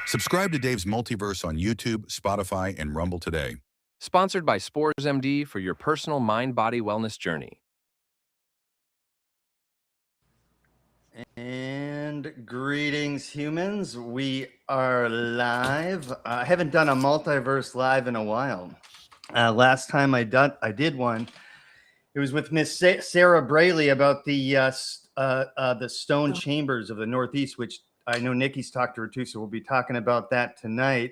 Subscribe to Dave's Multiverse on YouTube, Spotify, and Rumble today. Sponsored by Spores MD for your personal mind-body wellness journey. And greetings, humans. We are live. I haven't done a multiverse live in a while. Last time I did one, it was with Miss Sarah Braley about the stone chambers of the Northeast, which I know Nikki's talked to her too, so we'll be talking about that tonight.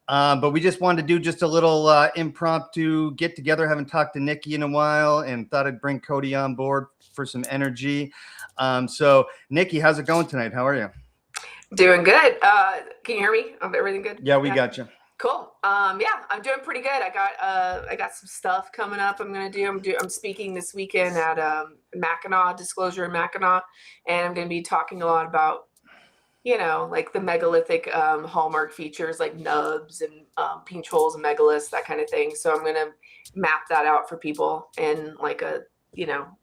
But we just wanted to do just a little impromptu get together. Haven't talked to Nikki in a while, and thought I'd bring Cody on board for some energy. So Nikki, how's it going tonight? How are you? Doing good. Can you hear me? Everything good? Yeah, we got you. Cool. Yeah, I'm doing pretty good. I got some stuff coming up. I'm speaking this weekend at Mackinac Disclosure in Mackinac, and I'm going to be talking a lot about, like the megalithic hallmark features like nubs and pinch holes and megaliths, that kind of thing. So I'm going to map that out for people and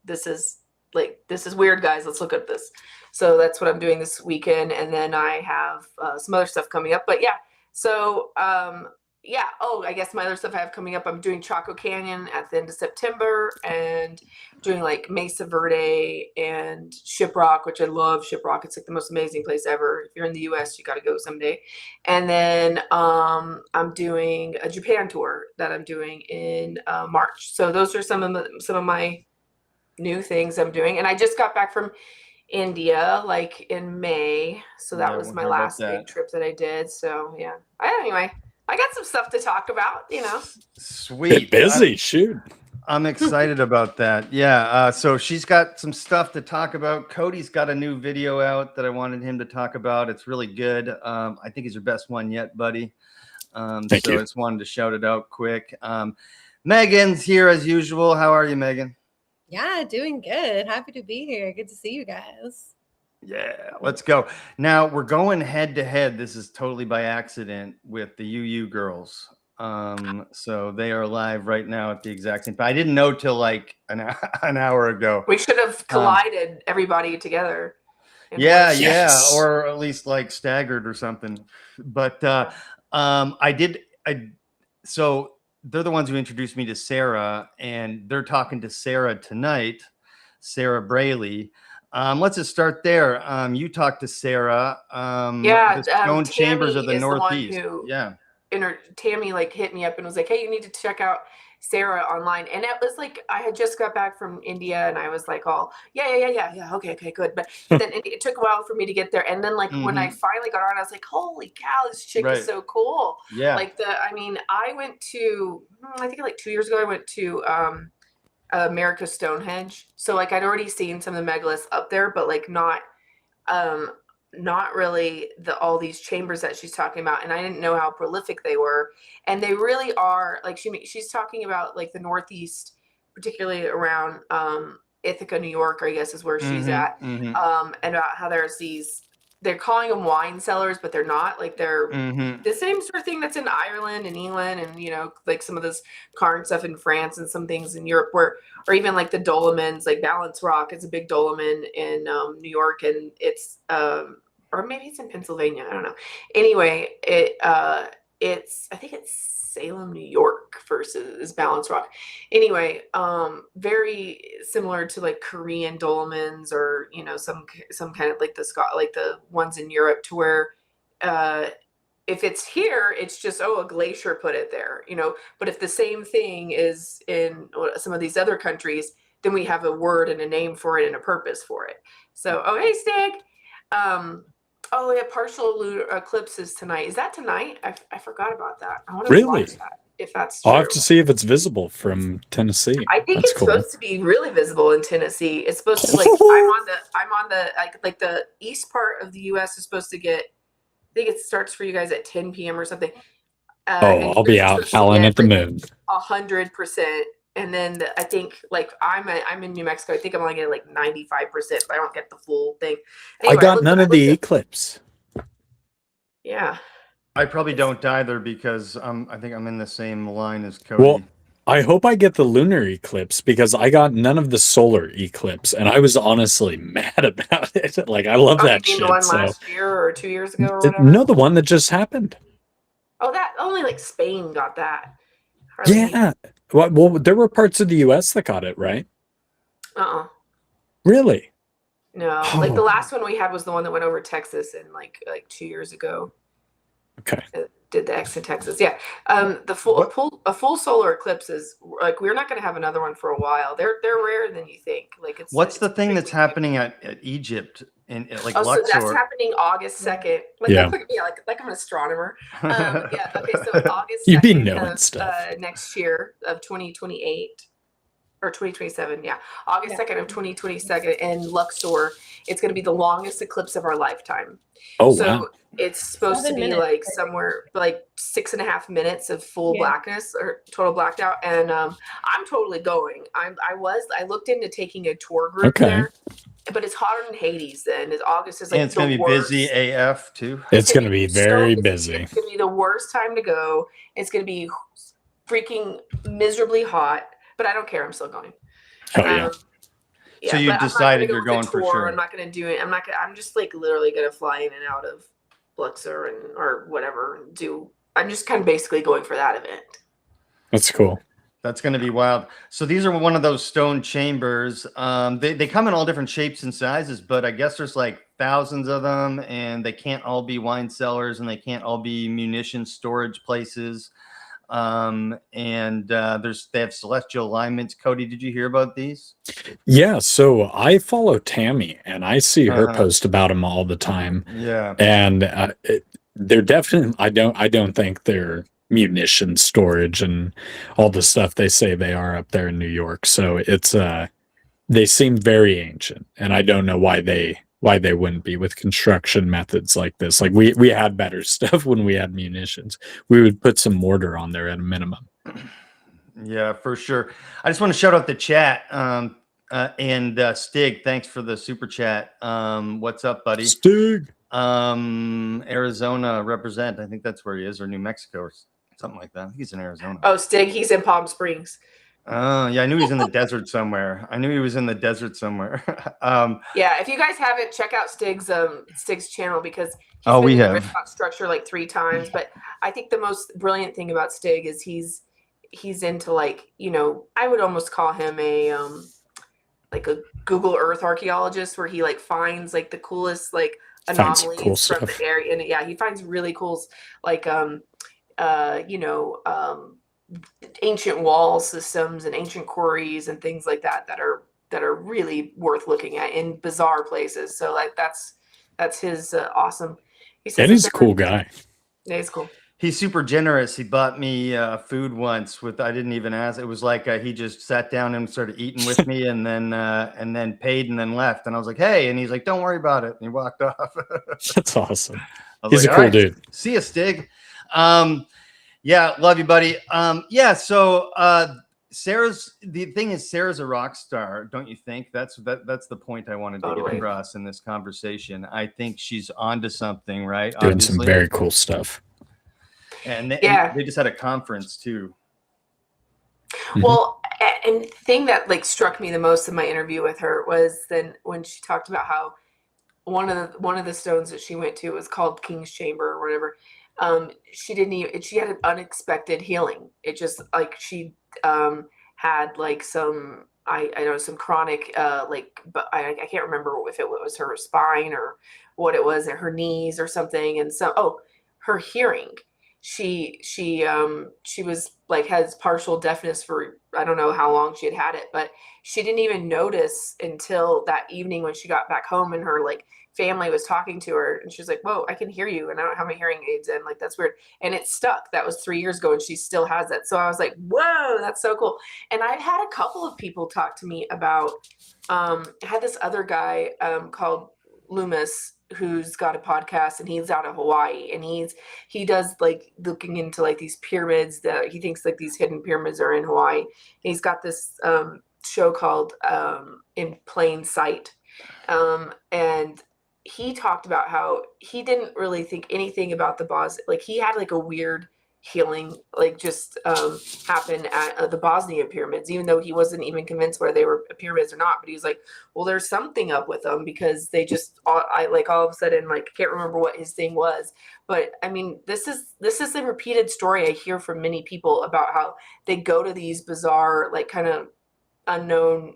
this is weird, guys. Let's look at this. So that's what I'm doing this weekend. And then I have some other stuff coming up. But yeah, so I guess my other stuff I have coming up, I'm doing Chaco Canyon at the end of September, and doing like Mesa Verde and Shiprock, which I love Shiprock. It's like the most amazing place ever. If you're in the US, you got to go someday. And then I'm doing a Japan tour that I'm doing in March. So those are some of my new things I'm doing. And I just got back from India like in May, so that was my last big trip that I did. So yeah, anyway, I got some stuff to talk about. Sweet. Busy. Shoot, I'm excited about that. Yeah. So she's got some stuff to talk about. Cody's got a new video out that I wanted him to talk about. It's really good. I think it's your best one yet, buddy. Thank you. I just wanted to shout it out quick. Megan's here as usual. How are you, Megan? Yeah, doing good. Happy to be here. Good to see you guys. Yeah, let's go. Now we're going head to head. This is totally by accident with the UU girls. So they are live right now at the exact same time. I didn't know till like an hour ago. We should have collided everybody together. Yeah, or at least like staggered or something. But so they're the ones who introduced me to Sarah, and they're talking to Sarah tonight, Sarah Braley. Let's just start there. You talked to Sarah. The Stone Chambers of the Northeast. Tammy like hit me up and was like, "Hey, you need to check out Sarah online." And it was like I had just got back from India, and I was like, "Oh, yeah, okay, good." But then it took a while for me to get there, and then like when I finally got on, I was like, "Holy cow, this chick is so cool!" Yeah. I went to I think like 2 years ago. I went to America's Stonehenge, so like I'd already seen some of the megaliths up there, but like not really all these chambers that she's talking about, and I didn't know how prolific they were, and they really are. Like she's talking about like the Northeast, particularly around Ithaca, New York, I guess is where she's at, and about how there's they're calling them wine cellars, but they're not. Like they're the same sort of thing that's in Ireland and England, and like some of this Cairn stuff in France and some things in Europe, or even like the Dolomens, like Balance Rock is a big dolmen in New York, and it's or maybe it's in Pennsylvania, I don't know. Anyway, I think it's Salem, New York versus Balance Rock. Anyway, very similar to like Korean dolmens, or some kind of like the ones in Europe, to where if it's here, it's just a glacier put it there, But if the same thing is in some of these other countries, then we have a word and a name for it and a purpose for it. So, hey, Stig. Partial eclipse is tonight. Is that tonight? I forgot about that. I want to watch that, if that's true. I'll have to see if it's visible from Tennessee. I think it's supposed to be really visible in Tennessee. It's supposed to I'm on the like the east part of the US is supposed to get, I think it starts for you guys at 10 p.m. or something. I'll be out howling at the moon. 100%. And then I think like I'm in New Mexico. I think I'm only getting like 95%, but I don't get the full thing. Anyway, I got none of the eclipse. Yeah. I probably don't either, because I think I'm in the same line as Cody. Well, I hope I get the lunar eclipse because I got none of the solar eclipse, and I was honestly mad about it. Like, I love Oh, you that mean the shit. one So, last year or 2 years ago or whatever? no, the one that just happened. Oh, that only like Spain got that. Hardly any- Yeah. Well, there were parts of the U.S. that got it, right? Uh-uh. Really? No. Like the Oh, last one we had was the one that went over Texas in like 2 years ago. okay. It did the X in Texas. Yeah. A full solar eclipse is like we're not going to have another one for a while. They're rarer than you think. Like What's it's the thing that's frequent. happening at Egypt in like Oh, so that's Luxor? happening August 2nd. Like, Yeah. like I'm an astronomer. Yeah. Okay. So August You be 2nd knowing of stuff. next year of 2028 or 2027. Yeah. August 2nd of 2027 in Luxor. It's going to be the longest eclipse of our lifetime. Oh, So wow. it's supposed 7 to be minutes. like somewhere like 6.5 minutes of full Yeah. blackness or total blacked out. And I'm totally going. I looked into taking a tour group Okay. there, but it's hotter than Hades. And August is like And it's going to the be busy worst. AF too. It's going to be so very busy. It's going to be the worst time to go. It's going to be freaking miserably hot, but I don't care. I'm still going. Oh, yeah. Yeah, So you've but I'm not decided gonna you're with the going for tour. sure. I'm not going to do it. I'm just like literally going to fly in and out of Luxor or whatever. I'm just kind of basically going for that event. That's cool. That's going to be wild. So these are one of those stone chambers. They come in all different shapes and sizes, but I guess there's like thousands of them, and they can't all be wine cellars, and they can't all be munition storage places. They have celestial alignments. Cody, did you hear about these? Yeah, so I follow Tammy, and I see her Uh-huh. post about them all the time. Yeah. And they're definitely. I don't think they're munition storage and all the stuff they say they are up there in New York. So it's they seem very ancient, and I don't know why they wouldn't be with construction methods like this. Like we had better stuff when we had munitions. We would put some mortar on there at a minimum. Yeah, for sure. I just want to shout out the chat. Stig, thanks for the super chat. What's up, buddy? Stig. Arizona represent. I think that's where he is, or New Mexico, or something like that. I think he's in Arizona. Oh, Stig, he's in Palm Springs. Oh, yeah, I knew he was in the desert somewhere. Yeah, if you guys haven't, check out Stig's channel because we in the have. Red Hot Structure like 3 times. But I think the most brilliant thing about Stig is he's into like, I would almost call him a like a Google Earth archaeologist, where he like finds like the coolest like anomalies cool from stuff. the area. And yeah, he finds really cool like ancient wall systems and ancient quarries and things like that are really worth looking at in bizarre places. So like that's his awesome. And he's a cool guy. Yeah, he's cool. He's super generous. He bought me food once I didn't even ask. It was like he just sat down and started eating with me, and then paid and then left. And I was like, "Hey," and he's like, "Don't worry about it." And he walked off. That's awesome. I was He's like, a cool "All right, dude. See you, Stig." Yeah, love you, buddy. Yeah. So Sarah's a rock star, don't you think? That's the point I wanted to get across in this conversation. I think she's onto something, right? Doing Obviously. some very cool stuff. And they just had a conference too. Well, and the thing that like struck me the most in my interview with her was then when she talked about how one of the stones that she went to was called King's Chamber or whatever. She had an unexpected healing. It just like she had like some I know some chronic but I can't remember if it was her spine or what it was, her knees or something, and her hearing. She was like has partial deafness for I don't know how long she had it, but she didn't even notice until that evening when she got back home and her like family was talking to her, and she's like, "Whoa, I can hear you, and I don't have my hearing aids in. Like that's weird." And it stuck. That was 3 years ago, and she still has that. So I was like, "Whoa, that's so cool." And I've had a couple of people talk to me about. I had this other guy called Loomis who's got a podcast, and he's out of Hawaii, and he does like looking into like these pyramids that he thinks like these hidden pyramids are in Hawaii. And he's got this show called In Plain Sight, and he talked about how he didn't really think anything about the boss. Like he had like a weird healing like just happened at the Bosnia pyramids, even though he wasn't even convinced whether they were pyramids or not. But he was like, well, there's something up with them because they just all of a sudden, like, I can't remember what his thing was. But I mean, this is a repeated story I hear from many people about how they go to these bizarre, like, kind of unknown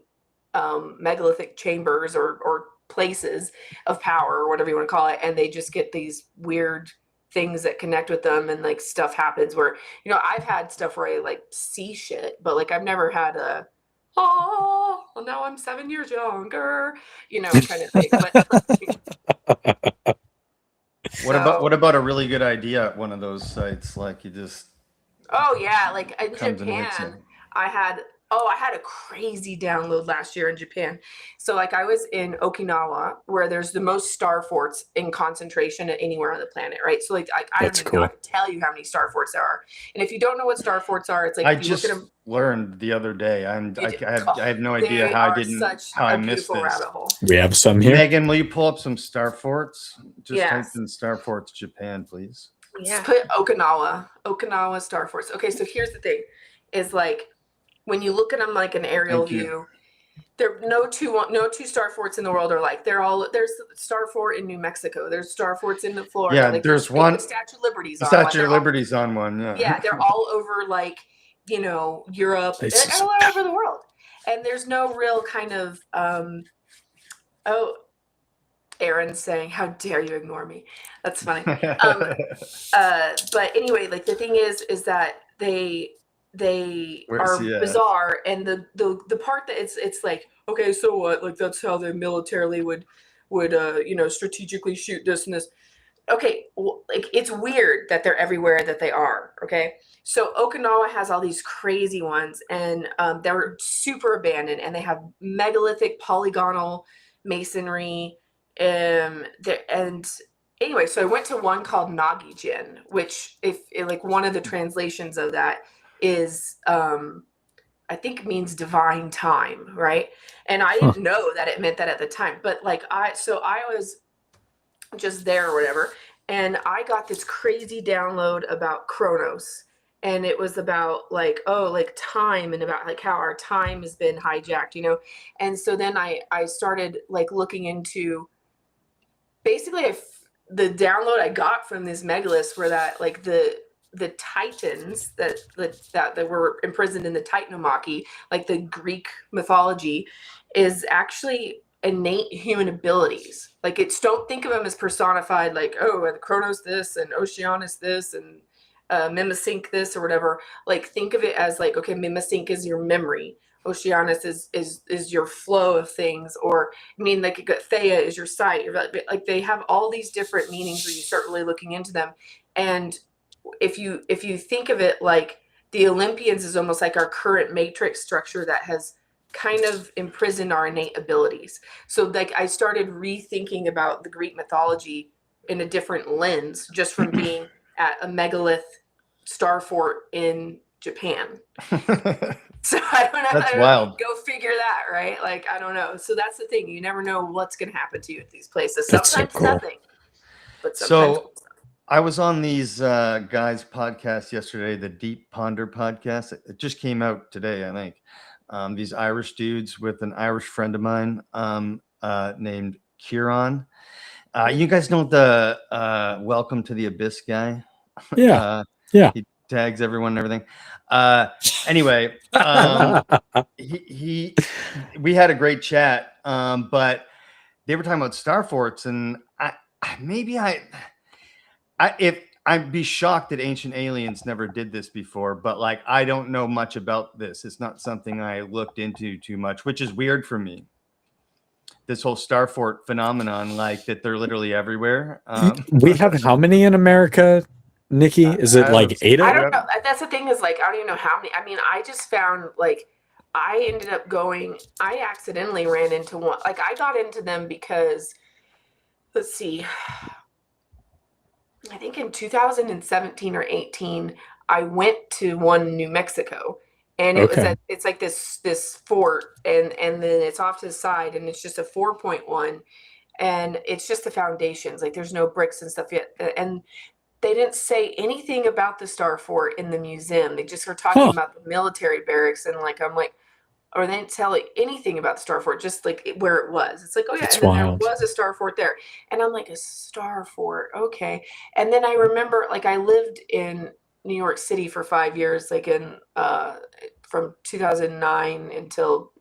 megalithic chambers or places of power or whatever you want to call it, and they just get these weird things that connect with them, and like stuff happens where, you know, I've had stuff where I like see shit, but like I've never had a oh, well, now I'm 7 years younger, you know, kind of thing. But What about a really good idea at one of those sites? Like you just oh yeah, like in comes and hits Japan, you. I had a crazy download last year in Japan. So like I was in Okinawa, where there's the most star forts in concentration anywhere on the planet, right? So like I don't That's even know, I cool. can tell you how many star forts there are. And if you don't know what star forts are, it's like I you look just at them. learned the other day. I have no idea They how I are didn't such how I a missed beautiful this. rabbit hole. We have some here. Megan, will you pull up some star forts? Just type Yes. in star forts Japan, please. Just put Okinawa star forts. Okay, so here's the thing, is like when you look at them like an aerial Thank you. view, there no two star forts in the world are like. There's star fort in New Mexico. There's star forts in Florida. Yeah, like there's the one. Statue of Liberty's The on one. Statue They're of all- Liberty's on one. Yeah. Yeah, they're all over, like, you know, Europe and This all over the world. And there's no real kind of oh, Aaron's saying, "How dare you ignore me?" That's funny. But anyway, like the thing is that they Where's are he at? bizarre, and the part that it's like, okay, so what? Like that's how they militarily would you know, strategically shoot this and this. Okay, well, like it's weird that they're everywhere that they are. Okay, so Okinawa has all these crazy ones, and they're super abandoned, and they have megalithic polygonal masonry. And anyway, so I went to one called Nagijin, which like one of the translations of that is I think means divine time, right? And I didn't know that it meant that at the time, but like I was just there or whatever, and I got this crazy download about Chronos, and it was about like, oh, like time, and about like how our time has been hijacked, you know. And so then I started like looking into basically the download I got from these megaliths were that like the titans that were imprisoned in the Titanomachy, like the Greek mythology, is actually innate human abilities. Like don't think of them as personified, like, oh, Chronos this and Oceanus this and Mimosync this or whatever. Like think of it as like, okay, Mimosync is your memory, Oceanus is your flow of things, or I mean, like Thea is your sight. Like they have all these different meanings when you start really looking into them. And if you think of it like the Olympians is almost like our current matrix structure that has kind of imprisoned our innate abilities. So like I started rethinking about the Greek mythology in a different lens just from being at a megalith star fort in Japan. So I don't know. That's wild. Go figure that, right? Like, I don't know. So that's the thing. You never know what's going to happen to you at these places. That's so Sometimes cool. nothing. But sometimes So I was on these guys' podcast yesterday, the Deep Ponder podcast. It just came out today, I think. These Irish dudes with an Irish friend of mine named Kieran. You guys know the Welcome to the Abyss guy? Yeah. Yeah. He tags everyone and everything. Anyway, we had a great chat, but they were talking about star forts, and I'd be shocked that Ancient Aliens never did this before, but like I don't know much about this. It's not something I looked into too much, which is weird for me. This whole star fort phenomenon, like that they're literally everywhere. We have how many in America, Nikki? Is it like 8? I don't know. That's the thing is like, I don't even know how many. I mean, I just found like I accidentally ran into one. Like I got into them because, let's see, I think in 2017 or 18, I went to one in New Mexico, and it's like this fort, and then it's off to the side, and it's just a 4.1, and it's just the foundations. Like there's no bricks and stuff yet, and they didn't say anything about the Star Fort in the museum. They just were talking about the military barracks, and like I'm like, or they didn't tell anything about the Star Fort, just like where it was. It's like, oh yeah, It's and then there wild. was a Star Fort there, and I'm like, a Star Fort, okay. And then I remember, like, I lived in New York City for 5 years, like in from 2009 until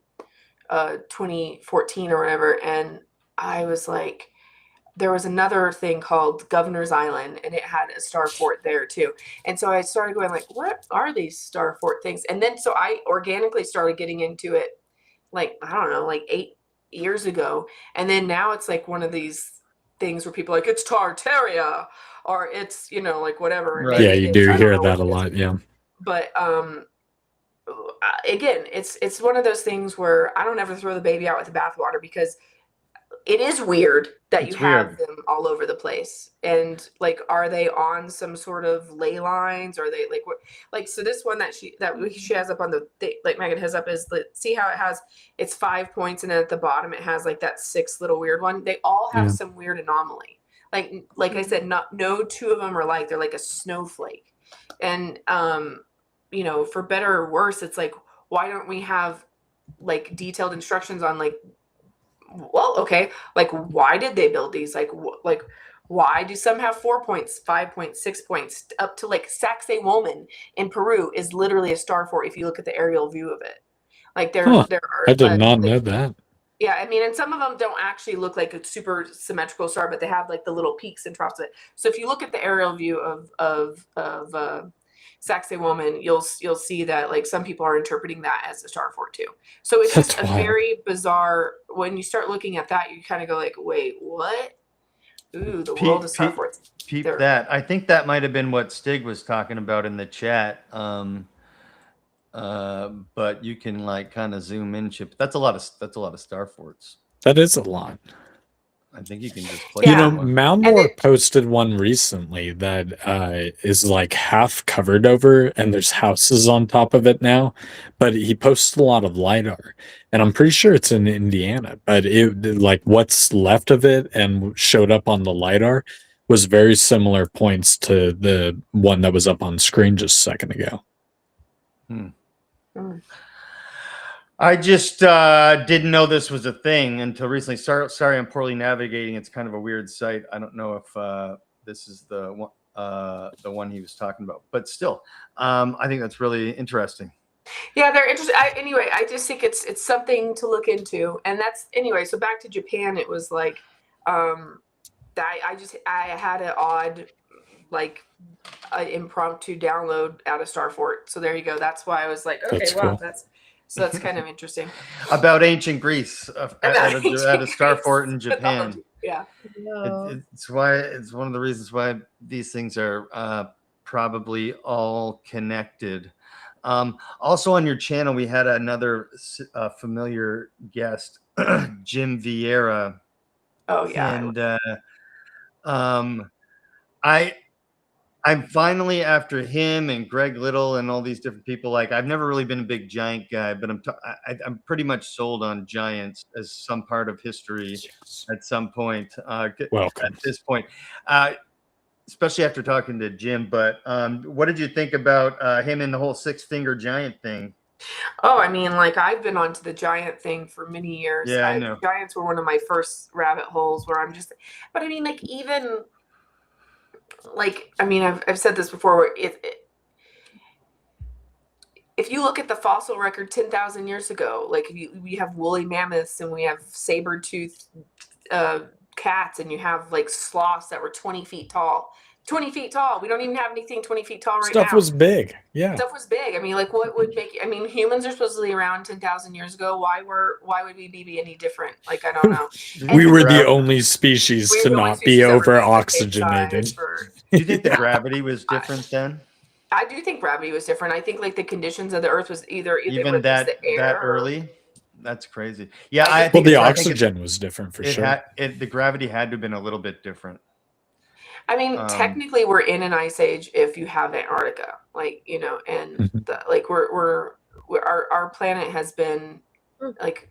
2014 or whatever, and I was like, there was another thing called Governor's Island, and it had a Star Fort there too. And so I started going like, what are these Star Fort things? And then so I organically started getting into it, like, I don't know, like 8 years ago. And then now it's like one of these things where people are like, it's Tartaria, or it's, you know, like whatever. Right. Yeah, Maybe you it is. do I don't hear know that a what it is. lot. Yeah. But again, it's one of those things where I don't ever throw the baby out with the bathwater, because it is weird that It's you have weird. them all over the place. And like, are they on some sort of ley lines? Or are they like what? Like, so this one that she has up on the like Megan has up is, see how it has, it's 5 points, and then at the bottom it has like that 6th little weird one. They all have Yeah. some weird anomaly. Like I said, no two of them are like, they're like a snowflake. And you know, for better or worse, it's like, why don't we have like detailed instructions on like, well, okay, like, why did they build these? Like why do some have 4 points, 5 points, 6 points, up to like Sacsayhuaman in Peru is literally a Star Fort if you look at the aerial view of it. Like there Huh. are I did not like, know that. yeah, I mean, and some of them don't actually look like a super symmetrical star, but they have like the little peaks and troughs of it. So if you look at the aerial view of Sacsayhuaman, you'll see that like some people are interpreting that as a Star Fort too. So it's just That's a wild. very bizarre. When you start looking at that, you kind of go like, wait, what? Ooh, the world of Star Forts. Peep They're- that. I think that might have been what Stig was talking about in the chat. But you can like kind of zoom in, Chip. That's a lot of Star Forts. That is a lot. I think you can just click. You Yeah. know, on one. Moundmore posted one recently that is like half covered over, and there's houses on top of it now. But he posted a lot of LiDAR, and I'm pretty sure it's in Indiana. But it, like, what's left of it and showed up on the LiDAR was very similar points to the one that was up on screen just a second ago. I just didn't know this was a thing until recently. Sorry, I'm poorly navigating. It's kind of a weird site. I don't know if this is the one he was talking about, but still, I think that's really interesting. Yeah, they're interesting. Anyway, I just think it's something to look into, and that's anyway. So back to Japan, it was like, I had an odd, like, impromptu download out of Star Fort. So there you go. That's why I was like, okay, That's wow, cool. that's kind of interesting. About ancient Greece at a Star Greece Fort in Japan. mythology. Yeah. No. It's one of the reasons why these things are probably all connected. Also on your channel, we had another familiar guest, Jim Vieira. Oh yeah. And I'm finally, after him and Greg Little and all these different people, like, I've never really been a big giant guy, but I'm pretty much sold on giants as some part of history at some point. Welcome. At this point, especially after talking to Jim. But what did you think about him and the whole 6-finger giant thing? Oh, I mean, like, I've been onto the giant thing for many years. Yeah, I know. Giants were one of my first rabbit holes where I'm just, but I mean, like, even like, I mean, I've said this before, where if you look at the fossil record 10,000 years ago, like, we have woolly mammoths and we have saber-toothed cats, and you have like sloths that were 20 feet tall. 20 feet tall. We don't even have anything 20 feet tall right now. Stuff was big. Yeah. Stuff was big. I mean, like, what would make? I mean, humans are supposedly around 10,000 years ago. Why would we be any different? Like, I don't know. We were the only species We to were the only not be species ever over made the same oxygenated. size for- Do you think the gravity was different then? I do think gravity was different. I think like the conditions of the Earth was either Even was that the air that or- early? That's crazy. Yeah, I I think think Well, the I think oxygen was different for sure. the gravity had to have been a little bit different. I mean, technically, we're in an ice age if you have Antarctica, like, you know, and like our planet has been like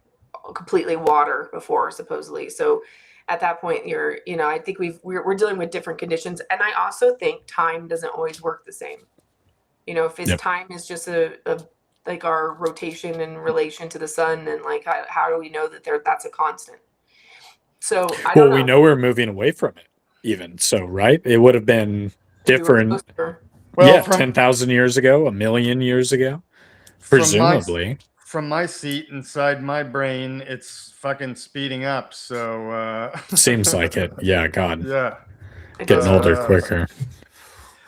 completely water before, supposedly. So at that point, I think we're dealing with different conditions. And I also think time doesn't always work the same. If it's time is just a like our rotation in relation to the sun, and like how do we know that that's a constant? So I don't know. We know we're moving away from it even. So, right? It would have been different. Well, yeah, 10,000 years ago, 1,000,000 years ago, presumably. From my seat inside my brain, it's fucking speeding up. So seems like it. Yeah, God. Yeah, getting older quicker.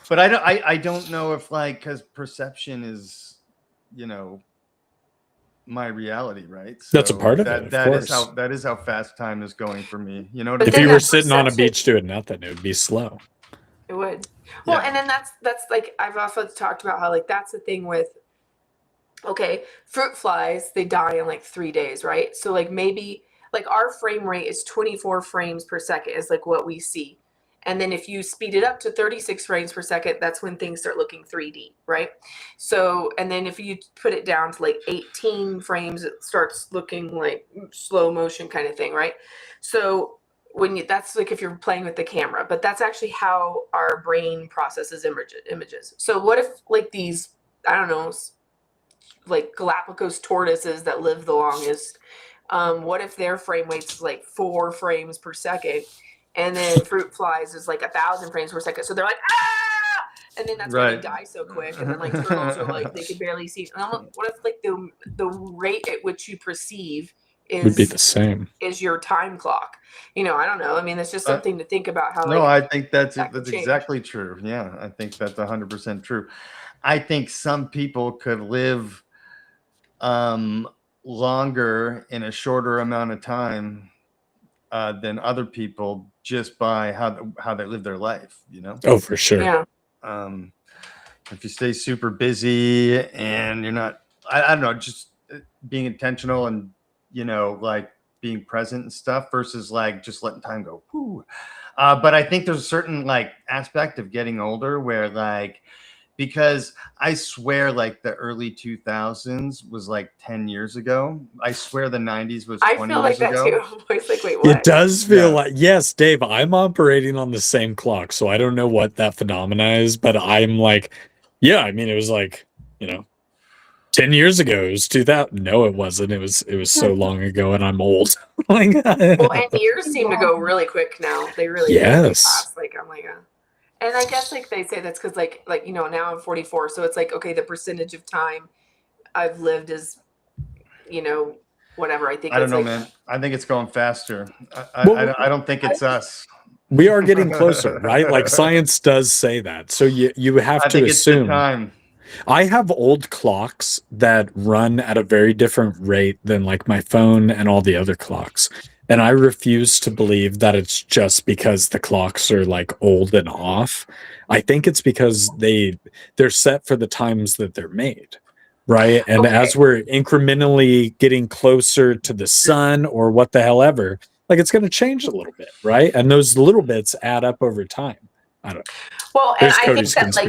But I don't know if because perception is, my reality, right? So that's a part of it. Of course. That is how fast time is going for me. If you were sitting on a beach doing nothing, it would be slow. It would. Well, and then that's like I've also talked about how like that's the thing with fruit flies, they die in like 3 days, right? So like maybe like our frame rate is 24 frames per second is like what we see. And then if you speed it up to 36 frames per second, that's when things start looking 3D, right? So, and then if you put it down to like 18 frames, it starts looking like slow motion kind of thing, right? So that's like if you're playing with the camera, but that's actually how our brain processes images. So what if like these, I don't know, like Galapagos tortoises that live the longest, what if their frame rate's like 4 frames per second, and then fruit flies is like 1,000 frames per second? So they're like, ah! And then that's why they die so quick. And then like turtles are like, they can barely see. And I'm like, what if like the rate at which you perceive would be the same is your time clock? I don't know. I mean, it's just something to think about how. No, I think that's exactly true. Yeah, I think that's 100% true. I think some people could live longer in a shorter amount of time than other people just by how they live their life. Oh, for sure. Yeah. If you stay super busy and you're not, I don't know, just being intentional and like being present and stuff versus like just letting time go. Whoo. But I think there's a certain like aspect of getting older where like, because I swear like the early 2000s was like 10 years ago. I swear the 90s was 20 years ago. I feel like that too. I'm always like, wait, what? It does feel like, yes, Dave, I'm operating on the same clock, so I don't know what that phenomena is, but I'm like, yeah, I mean, it was like, 10 years ago, it was 2000. No, it wasn't. It was so long ago, and I'm old. Well, and years seem to go really quick now. They really pass. Like, I'm like, and I guess like they say that's because like now I'm 44, so it's like the percentage of time I've lived is whatever. I think I don't know, man. I think it's going faster. I don't think it's us. We are getting closer, right? Like science does say that, so you have to assume. Time. I have old clocks that run at a very different rate than like my phone and all the other clocks. And I refuse to believe that it's just because the clocks are like old and off. I think it's because they're set for the times that they're made, right? And as we're incrementally getting closer to the sun or what the hell ever, like it's going to change a little bit, right? And those little bits add up over time. I don't know. Well, and I think that like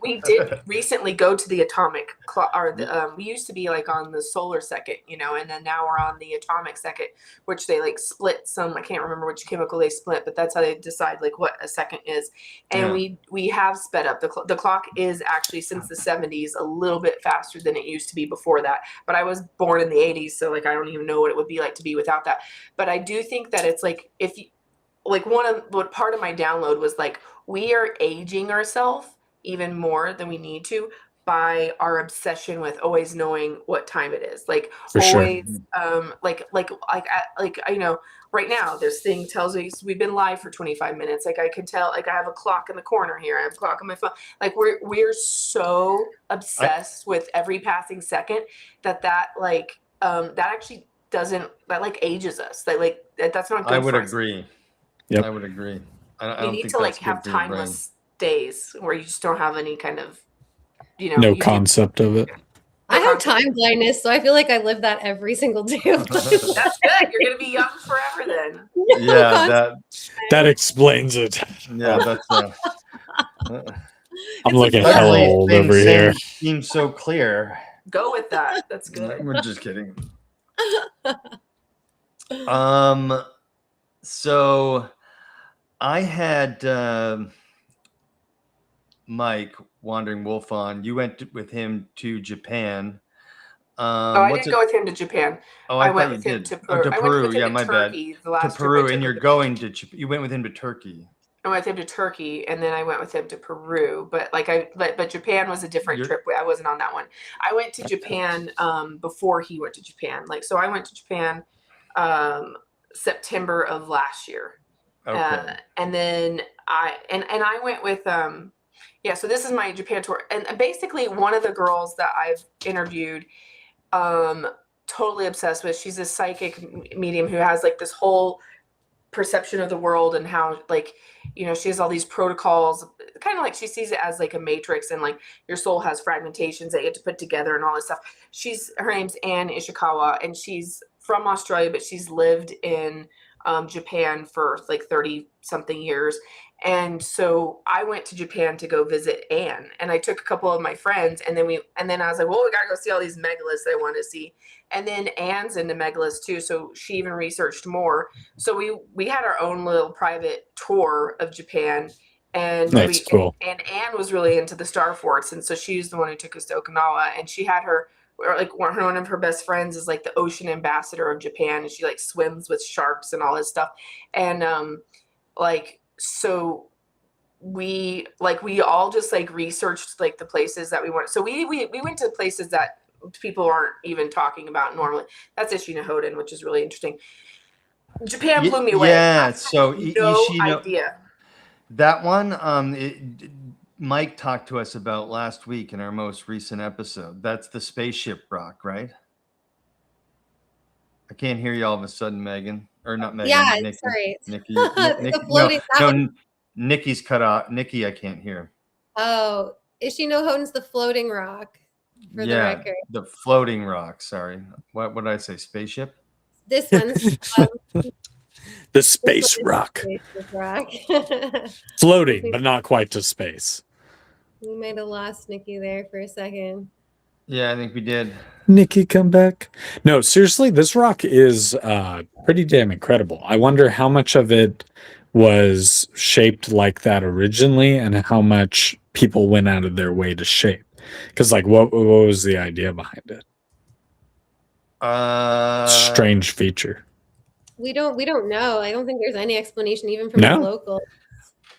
we did recently go to the atomic clock, or we used to be like on the solar second, and then now we're on the atomic second, which they like split some. I can't remember which chemical they split, but that's how they decide like what a second is. And we have sped up the clock is actually since the 70s a little bit faster than it used to be before that. But I was born in the 80s, so like I don't even know what it would be like to be without that. But I do think that it's like if you like what part of my download was like, we are aging ourselves even more than we need to by our obsession with always knowing what time it is. Like always, right now this thing tells me we've been live for 25 minutes. Like I can tell, like I have a clock in the corner here. I have a clock on my phone. Like we're so obsessed with every passing second that actually doesn't, that like ages us. That's not good. I would agree. Yep. I would agree. You need to like have timeless days where you just don't have any kind of, no concept of it. I have time blindness, so I feel like I live that every single day of life. That's good. You're gonna be young forever then. Yeah, that explains it. Yeah, that's. I'm looking hella old over here. Seems so clear. Go with that. That's good. We're just kidding. So I had Mike Wandering Wolf on. You went with him to Japan. I didn't go with him to Japan. Oh, I thought went you with him did. to Oh, to Peru. I Peru. went with him Yeah, to my bad. Turkey. The To last trip I Peru, took and you're with him. going to. You went with him to Turkey. I went with him to Turkey, and then I went with him to Peru. But but Japan was a different You're- trip. I wasn't on that one. I went to Japan before he went to Japan. So I went to Japan September of last year. Okay. And then I went with so this is my Japan tour, and basically one of the girls that I've interviewed, totally obsessed with. She's a psychic medium who has like this whole perception of the world, and how she has all these protocols, kind of like she sees it as like a matrix, and like your soul has fragmentations that you have to put together and all this stuff. Her name's Anne Ishikawa, and she's from Australia, but she's lived in Japan for like 30 something years. And so I went to Japan to go visit Anne, and I took a couple of my friends, and then I was like, well, we gotta go see all these megaliths that I want to see. And then Anne's into megaliths too, so she even researched more. So we had our own little private tour of Japan, and That's cool. And Anne was really into the star forts, and so she's the one who took us to Okinawa, and she had one of her best friends is like the ocean ambassador of Japan, and she like swims with sharks and all this stuff. And so we all just like researched like the places that we went. So we went to places that people aren't even talking about normally. That's Ishinahoden, which is really interesting. Japan blew me away. Yeah, so no idea. That one, Mike talked to us about last week in our most recent episode. That's the spaceship rock, right? I can't hear you all of a sudden, Megan. Or not Megan. Yeah, Nikki, sorry. Nikki, Nikki's cut off. Nikki, I can't hear. Oh, Ishinohoden's the floating rock, for the record. The floating rock. Sorry. What did I say? Spaceship? This one's the space rock. Floating, but not quite to space. We might have lost Nikki there for a second. Yeah, I think we did. Nikki, come back. No, seriously, this rock is pretty damn incredible. I wonder how much of it was shaped like that originally, and how much people went out of their way to shape. Because, like, what was the idea behind it? Strange feature. We don't know. I don't think there's any explanation even from the local.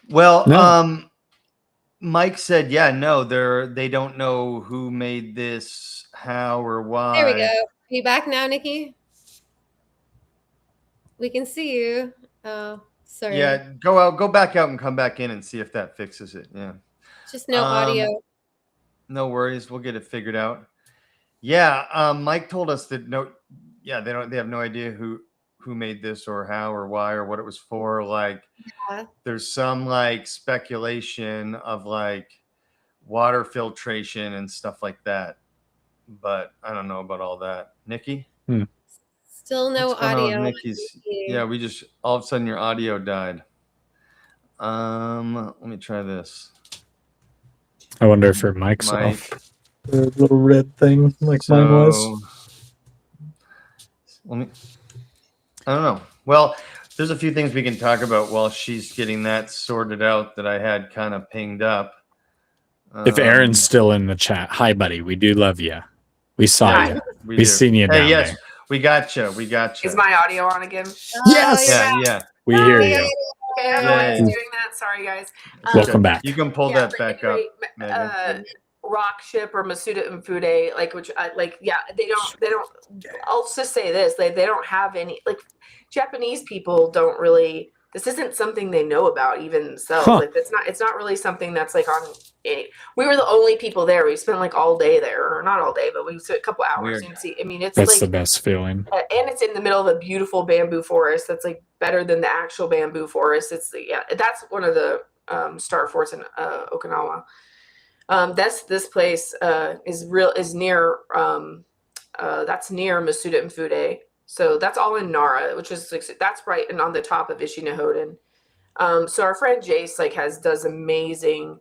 Well, Mike said, they don't know who made this, how, or why. There we go. Are you back now, Nikki? We can see you. Oh, sorry. Yeah, go back out and come back in and see if that fixes it. Yeah. Just no audio. No worries. We'll get it figured out. Yeah. Mike told us that they have no idea who made this or how or why or what it was for. Like, there's some like speculation of like water filtration and stuff like that, but I don't know about all that. Nikki? Still no audio. Nikki's. Yeah, we just all of a sudden your audio died. Let me try this. I wonder if her mic's off. The little red thing like mine was. I don't know. Well, there's a few things we can talk about while she's getting that sorted out that I had kind of pinged up. If Aaron's still in the chat, hi, buddy. We do love you. We saw you. We seen you down there. We got you. Is my audio on again? Yes. Yeah. We hear you. Okay, I don't know why it's doing that. Sorry, guys. Welcome back. You can pull that back up. Rock ship or Masuda Mfude, they don't. I'll just say this: they don't have any. Like, Japanese people don't really. This isn't something they know about even themselves. Like, it's not really something that's like on. We were the only people there. We spent like all day there, or not all day, but we spent a couple hours. You can see. I mean, that's like the best feeling. And it's in the middle of a beautiful bamboo forest. That's like better than the actual bamboo forest. That's one of the star forts in Okinawa. This place is near that's near Masuda Mfude. So that's all in Nara, which is that's right and on the top of Ishinahoden. So our friend Jace does amazing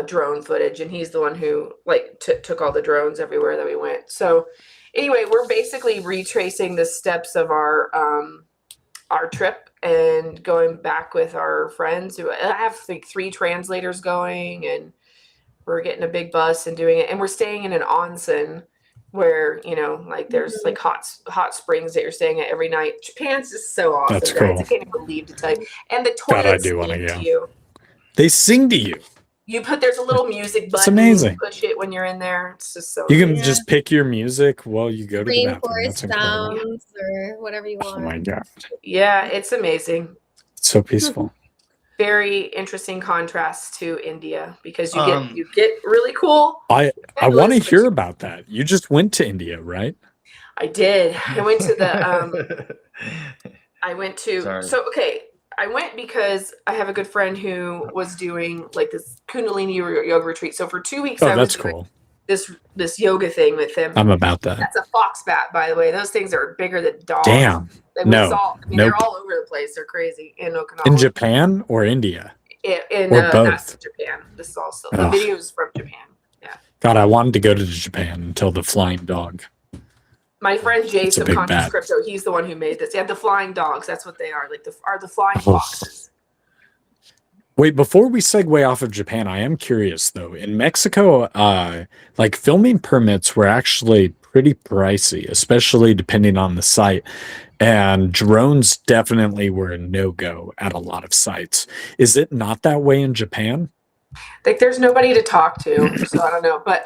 drone footage, and he's the one who took all the drones everywhere that we went. So anyway, we're basically retracing the steps of our trip, and going back with our friends who I have like 3 translators going, and we're getting a big bus and doing it. And we're staying in an onsen where, like there's like hot springs that you're staying at every night. Japan's just so awesome, That's guys. cool. I can't even believe to tell you. And the God, I toilets do wanna sing go. to you. They sing to you. There's a little music button. amazing. You push it when you're in there. It's just so You can amazing. just pick your music while you go to the bathroom. Rainforest That's incredible. sounds or whatever you Oh want. my god, Yeah, it's amazing. it's so peaceful. Very interesting contrast to India because you Um, get really cool. I want to but hear about that. You just went to India, right? I did. I went to the Sorry. so okay. I went because I have a good friend who was doing like this Kundalini yoga retreat. So for 2 weeks, Oh, I was that's doing cool. this yoga thing with him. I'm about that. That's a fox bat, by the way. Those things are bigger than dogs. Damn. Like No. they're Nope. all over the place. They're crazy in Okinawa. In Japan or India? In or both? That's Japan. This is also the Ugh. videos from Japan. Yeah. God, I wanted to go to Japan until the flying dog. My friend It's a Jason big Conscious bat. Crypto, he's the one who made this. Yeah, the flying dogs. That's what they are. Like the flying Oh. foxes. Wait, before we segue off of Japan, I am curious though. In Mexico, like filming permits were actually pretty pricey, especially depending on the site. And drones definitely were a no-go at a lot of sites. Is it not that way in Japan? Like there's nobody to talk to, so I don't know. But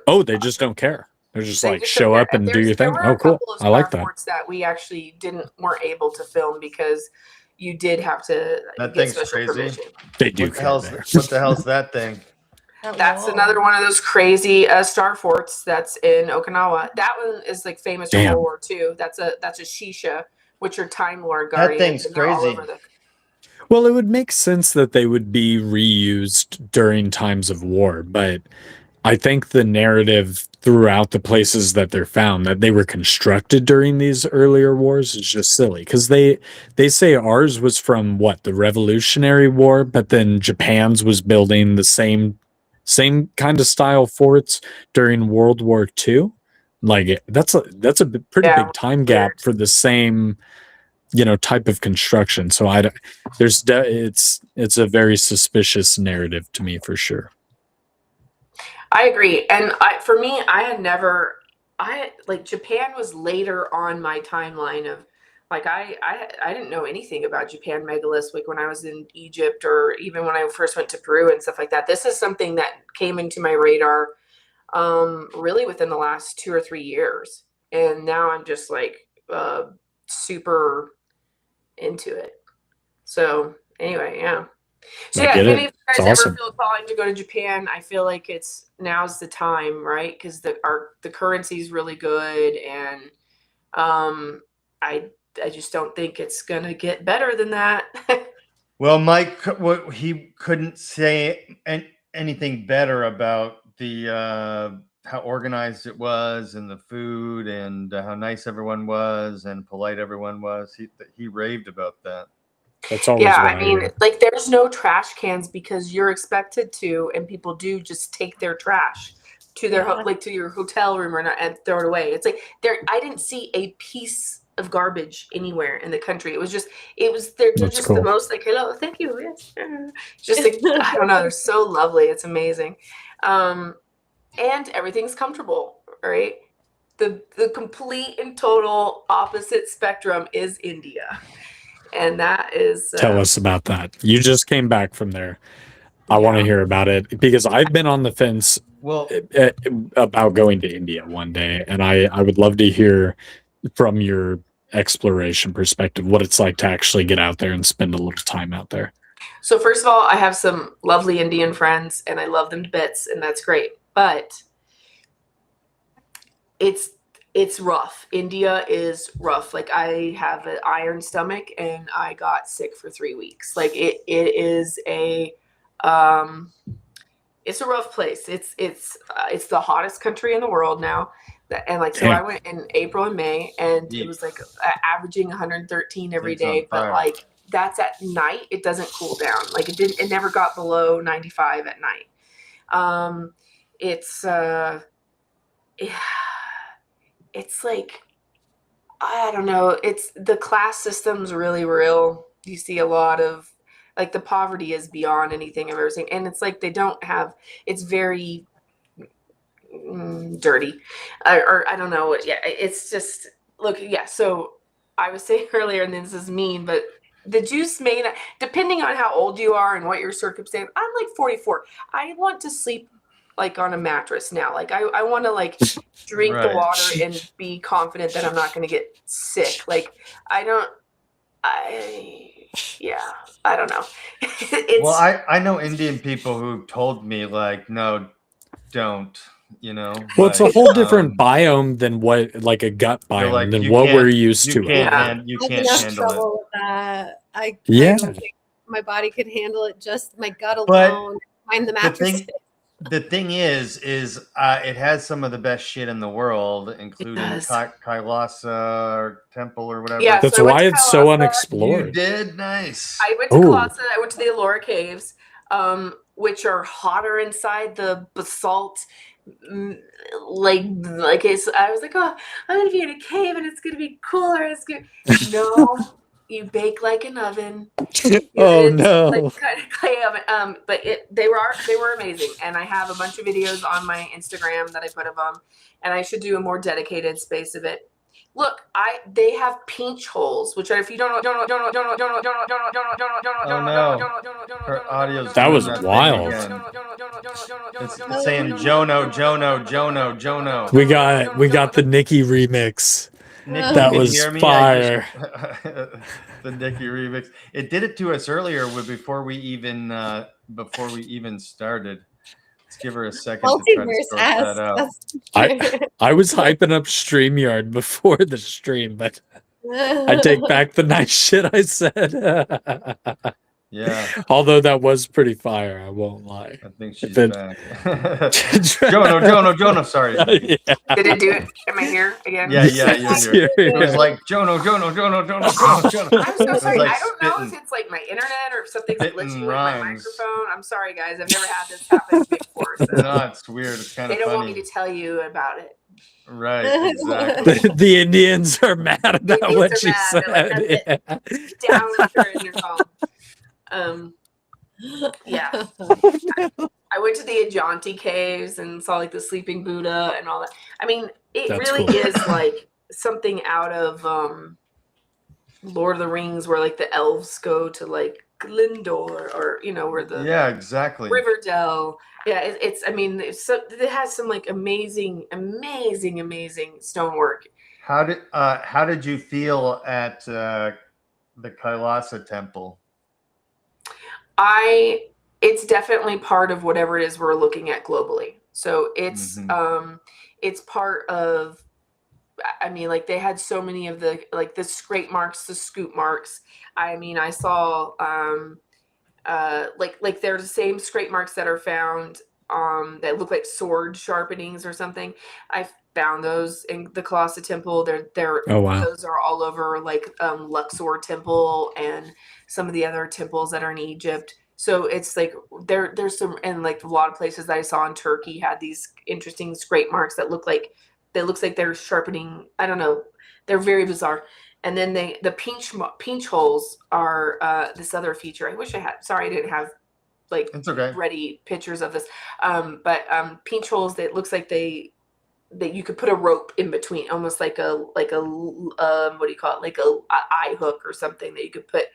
Oh, they just don't care. They're just they like, just show don't up care. and do There your thing. were Oh, a cool. couple of I like that. starports that we actually weren't able to film because you did have to That get thing's special crazy. permission. They do What the care hell's there. what the hell's that thing? That's another one of those crazy star forts that's in Okinawa. That one is like famous from Damn. World War II. That's a shisha, which are Time Lord That guardians. thing's and they're all crazy. over the- Well, it would make sense that they would be reused during times of war, but I think the narrative throughout the places that they're found that they were constructed during these earlier wars is just silly because they say ours was from what, the Revolutionary War, but then Japan's was building the same kind of style forts during World War II. Like that's a pretty Yeah, big time gap weird. for the same type of construction. So it's a very suspicious narrative to me for sure. I agree. And for me, Japan was later on my timeline of like, I didn't know anything about Japan megaliths, like when I was in Egypt or even when I first went to Peru and stuff like that. This is something that came into my radar really within the last 2 or 3 years. And now I'm just like super into it. So anyway, yeah. So I yeah, get if any it. of you guys It's ever awesome. feel calling to go to Japan, I feel like now's the time, right? Because the currency is really good, and I just don't think it's gonna get better than that. Well, Mike, he couldn't say anything better about the how organized it was and the food and how nice everyone was and polite everyone was. He raved about that. That's always Yeah, what I mean, hear. like there's no trash cans because you're expected to, and people do just take their trash to their to your hotel room or not and throw it away. It's like I didn't see a piece of garbage anywhere in the country. They're That's just cool. the most like, hello, thank you, yes. Just like, I don't know, they're so lovely. It's amazing. And everything's comfortable, right? The complete and total opposite spectrum is India. And that is Tell us about that. You just came back from there. I want to hear about it because I've been on the fence Well, about going to India one day, and I would love to hear from your exploration perspective what it's like to actually get out there and spend a little time out there. So first of all, I have some lovely Indian friends and I love them to bits, and that's great. But it's rough. Rough. is rough. Like I have an iron stomach and I got sick for 3 weeks. Like it is it's a rough place. It's the hottest country in the world now. And like, so I went in April and May and it was like averaging 113 every day. But like that's at night. It doesn't cool down. Like it never got below 95 at night. It's like, I don't know. It's the class system's really real. you see a lot of like the poverty is beyond anything I've ever seen, and it's like they don't have. It's very dirty, or I don't know. Yeah, it's just look. Yeah, so I was saying earlier, and this is mean, but the juice may not, depending on how old you are and what your circumstance. I'm like 44. I want to sleep like on a mattress now. Like I want to like drink the Right. water and be confident that I'm not going to get sick. Like I don't. Yeah, I don't know. It's Well, I know Indian people who told me like, no, don't. Well, it's a But, whole different biome than what, like a gut they're biome, like, than you what we're can't, used you to. can't, Yeah. you I have can't enough handle it. trouble with that. I Yeah. don't think my body could handle it. Just my gut But alone. Find the The mattress. thing is it has some of the best shit in the world, including does. Kailasa temple or whatever. Yeah, That's so I went why to it's so Kailasa. You unexplored. did? Nice. I went to Ooh. Kailasa. I went to the Elora Caves, which are hotter inside the basalt. Like it's. I was like, oh, I'm gonna be in a cave and it's gonna be cooler. It's good. No, you bake like an oven. Oh It's no. like kind of clay oven. But they were amazing, and I have a bunch of videos on my Instagram that I put of them, and I should do a more dedicated space of it. Look, they have pinch holes, which are, if you don't know, Her audio's That doing was that thing wild. again. It's saying Jono. We got the Nikki remix. Nick, you That can was hear me? fire. The Nikki remix. It did it to us earlier before we even started. Let's give her a second to try to Multiverse sort that out. I was hyping up StreamYard before the stream, but I take back the nice shit I said. Yeah, Although that was pretty fire, I won't lie. I think she's Then- back. Jono, sorry. Yeah. Did it do it? Am I here again? Yeah, you're here. It was Yeah. like Jono. I'm so It was sorry. like I don't know spitting- if it's like my internet or if something's spitting glitching with my rhymes. microphone. I'm sorry, guys. I've never had this happen before. So No, it's weird. It's kind they of don't want me funny. to tell you about it. Right, exactly. The Indians are mad about Indians what are she mad. They're like, said. "That's Down with her in your phone. Yeah. I went to the Ajanti caves and saw like the sleeping Buddha and all that. I mean, it That's really cool. is like something out of Lord of the Rings, where like the elves go to like Glyndor, or where the Yeah, exactly. Riverdale. Yeah, it has some like amazing stonework. How did you feel at the Kailasa temple? It's definitely part of whatever it is we're looking at globally. So it's it's part of, I mean, like they had so many of the scrape marks, the scoop marks. I mean, I saw like they're the same scrape marks that are found that look like sword sharpenings or something. I found those in the Kailasa temple. They're Oh, wow. Those are all over like Luxor temple and some of the other temples that are in Egypt. So it's like there's some, and like a lot of places that I saw in Turkey had these interesting scrape marks that looks like they're sharpening. I don't know. They're very bizarre. And then the pinch holes are this other feature. I wish I had. Sorry, I didn't have like It's okay. ready pictures of this. But pinch holes that looks like that you could put a rope in between, almost like a what do you call it? Like a eye hook or something that you could put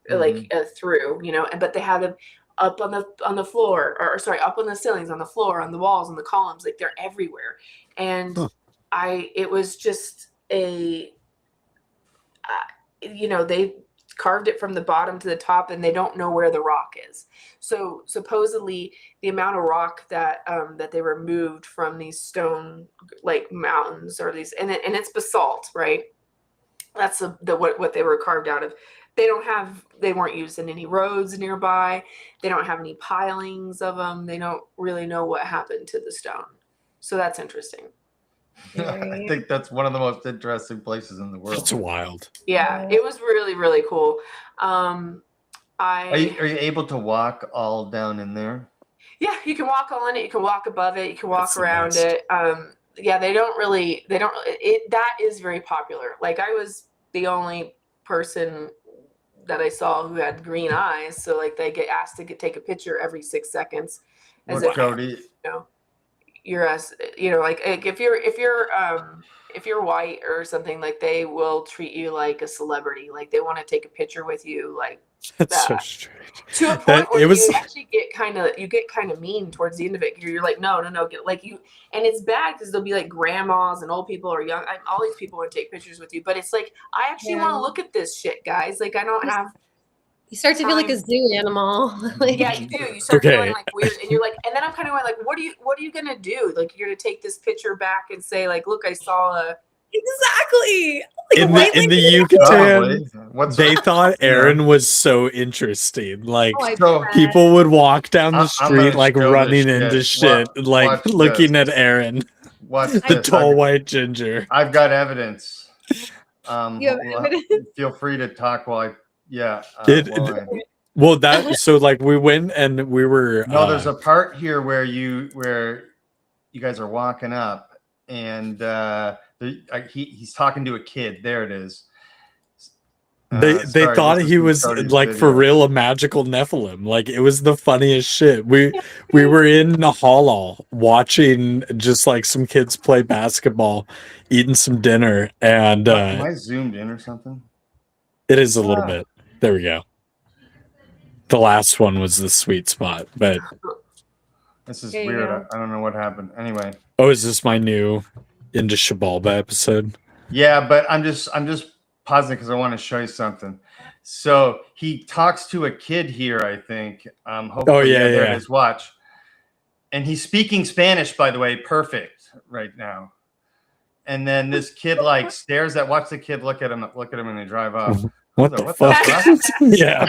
like through, but they have them up on the floor, or sorry, up on the ceilings, on the floor, on the walls, on the columns, like they're everywhere. And it was just a, they carved it from the bottom to the top, and they don't know where the rock is. So supposedly the amount of rock that they removed from these stone like mountains, or these, and it's basalt, right? That's what they were carved out of. They weren't used in any roads nearby. They don't have any pilings of them. They don't really know what happened to the stone. So that's interesting. I think that's one of the most interesting places in the world. That's wild. Yeah, it was really, really cool. Are you able to walk all down in there? Yeah, you can walk on it. You can walk above it. You can walk That's around the it. Yeah, that is very popular. Like I was the only person that I saw who had green eyes. So like they get asked to take a picture every 6 seconds. As What if, Cody? you know, you're like if you're white or something, like they will treat you like a celebrity. Like they want to take a picture with you, like That's so that. strange. To a point where you actually get kind of mean towards the end of it. You're like, no, get, like you, and it's bad because there'll be like grandmas and old people or young. All these people want to take pictures with you, but it's like I actually want to look at this shit, guys. Like I don't have. You start to feel like a zoo animal. Like, Yeah, you do. You start feeling like weird, and you're like, and then I'm kind of like, what are you gonna do? Like you're gonna take this picture back and say, like, look, I saw a. Exactly. Like, in the Yucatan, they up? thought Aaron was so interesting. Like So people would walk down the street like show running this into shit. shit, like Watch looking this. at Aaron, Watch the this. tall white ginger. I've got evidence. You have evidence? Feel free to talk while I. Yeah. Well, that so like we went and we were. No, there's a part here where you guys are walking up, and he's talking to a kid. There it is. They thought he was like for real a magical Nephilim. Like it was the funniest shit. We were in Nahalal watching just like some kids play basketball, eating some dinner, and am I zoomed in or something? It is a little bit. There we go. The last one was the sweet spot, but this is weird. I don't know what happened. Anyway. Oh, is this my new Into Shabalba episode? Yeah, but I'm just pausing because I want to show you something. So he talks to a kid here, I think. Hopefully, there it is. Watch. And he's speaking Spanish, by the way, perfect right now. And then this kid like stares at. Watch the kid look at him when they drive off. What the fuck? Yeah.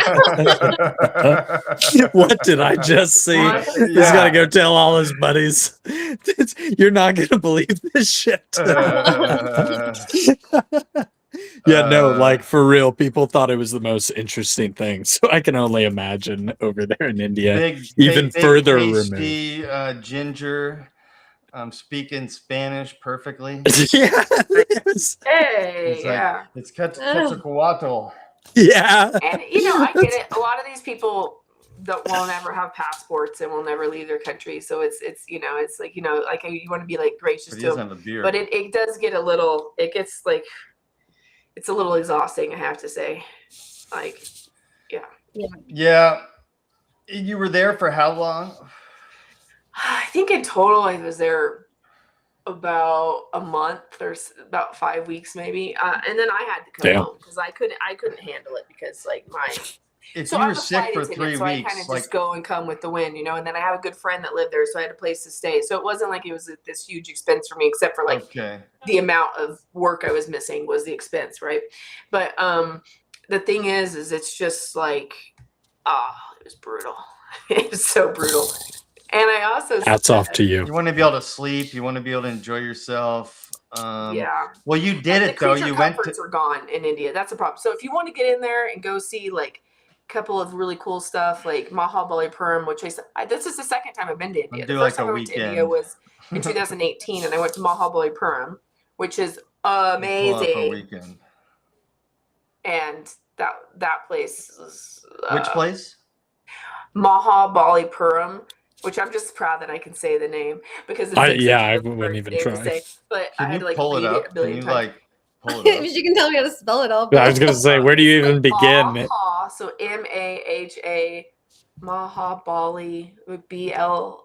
What did I just see? He's got to go tell all his buddies. You're not going to believe this shit. Yeah, no, like for real, people thought it was the most interesting thing. So I can only imagine over there in India, even further removed. Ginger. Speaking Spanish perfectly. Yeah. Hey, yeah. It's Quetzalcoatl. Yeah. And I get it. A lot of these people that will never have passports and will never leave their country. So it's like you want to be like gracious to them. But it does get a little. It gets like it's a little exhausting, I have to say. Like, yeah. Yeah. You were there for how long? I think in total I was there about a month or about 5 weeks maybe, and then I had to come home because I couldn't handle it because like if you were sick for 3 weeks, I kind of just go and come with the wind, and then I have a good friend that lived there, so I had a place to stay. So it wasn't like it was this huge expense for me, except for like the amount of work I was missing was the expense, right? But the thing is it's just like it was brutal. It was so brutal. And I also hats off to you. You want to be able to sleep. You want to be able to enjoy yourself. Yeah. Well, you did it though. You went. Comforts are gone in India. That's a problem. So if you want to get in there and go see like a couple of really cool stuff, like Mahabalipuram, which this is the second time I've been to India. The first time I went to India was in 2018, and I went to Mahabalipuram, which is amazing. And that place is which place? Mahabalipuram. Which I'm just proud that I can say the name because I wouldn't even try. But I had to like read it a billion times. Pull it up? You can tell me how to spell it all. I was gonna say, where do you even begin? Maha, so MAHA, Mahabali would be LLI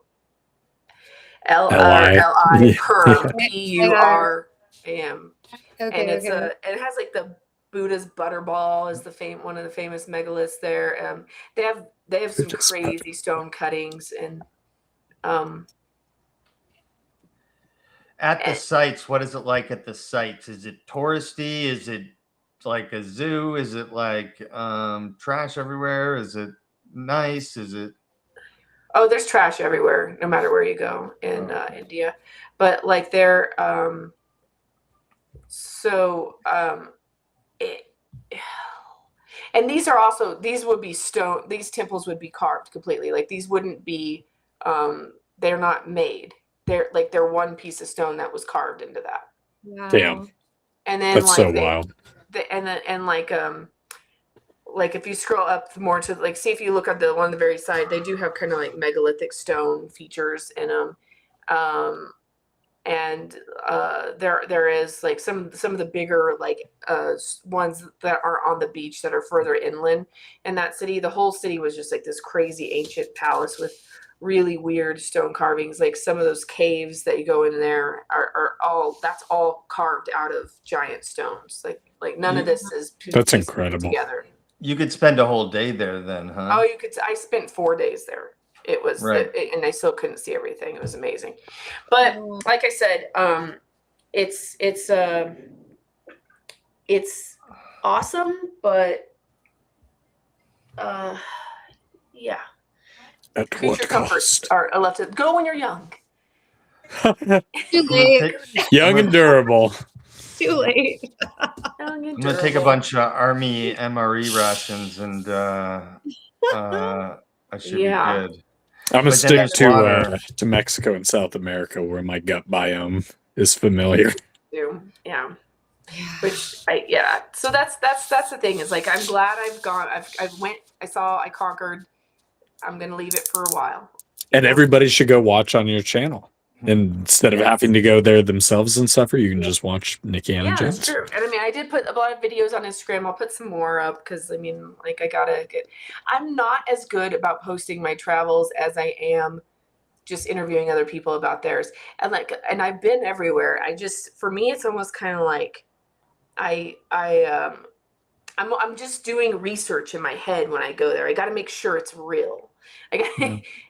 Puram, PURAM. And it's it has like the Buddha's Butterball is one of the famous megaliths there. They have some crazy stone cuttings and at the sites. What is it like at the sites? Is it touristy? Is it like a zoo? Is it like trash everywhere? Is it nice? Is it? Oh, there's trash everywhere, no matter where you go in India. But like they're and these would be stone. These temples would be carved completely. Like these wouldn't be. They're not made. They're one piece of stone that was carved into that. Wow. Damn. And then that's so wild. like if you scroll up more to like, see if you look at the one on the very side, they do have kind of like megalithic stone features in them. And there is like some of the bigger like ones that are on the beach that are further inland in that city. The whole city was just like this crazy ancient palace with really weird stone carvings. Like some of those caves that you go in there are all, that's all carved out of giant stones. Like none of this is That's pieced incredible. together. You could spend a whole day there then, huh? Oh, you could. I spent 4 days there. It was, Right. and I still couldn't see everything. It was amazing. But like I said, it's awesome, but yeah. At Creature what comforts cost? are left to go when you're young. Too late. Young and durable. Too late. Young and I'm gonna take a durable. bunch of Army MRE rations, and I should Yeah. be good. I'm gonna But then stick there's water. to Mexico and South America, where my gut biome is familiar. Yeah. Which so that's the thing, is like I'm glad I've gone. I conquered. I'm gonna leave it for a while. And everybody should go watch on your channel. And instead of having to go there themselves and suffer, you can just watch Nikkiana Yeah, Jones. that's true. And I mean, I did put a lot of videos on Instagram. I'll put some more up because I mean, like I gotta get. I'm not as good about posting my travels as I am just interviewing other people about theirs. And I've been everywhere. For me, it's almost kind of like I'm just doing research in my head when I go there. I got to make sure it's real. I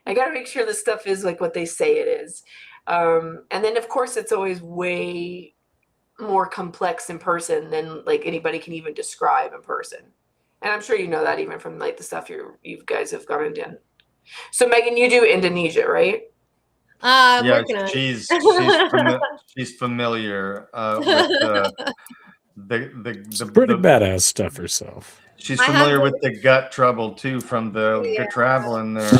got to make sure this stuff is like what they say it is. And then of course it's always way more complex in person than like anybody can even describe in person. And I'm sure you know that even from like the stuff you guys have gone into. So Megan, you do Indonesia, right? I'm Yeah, working on it. she's familiar with It's pretty badass stuff herself. She's I have familiar to- with the gut trouble too from the Yeah. traveling there.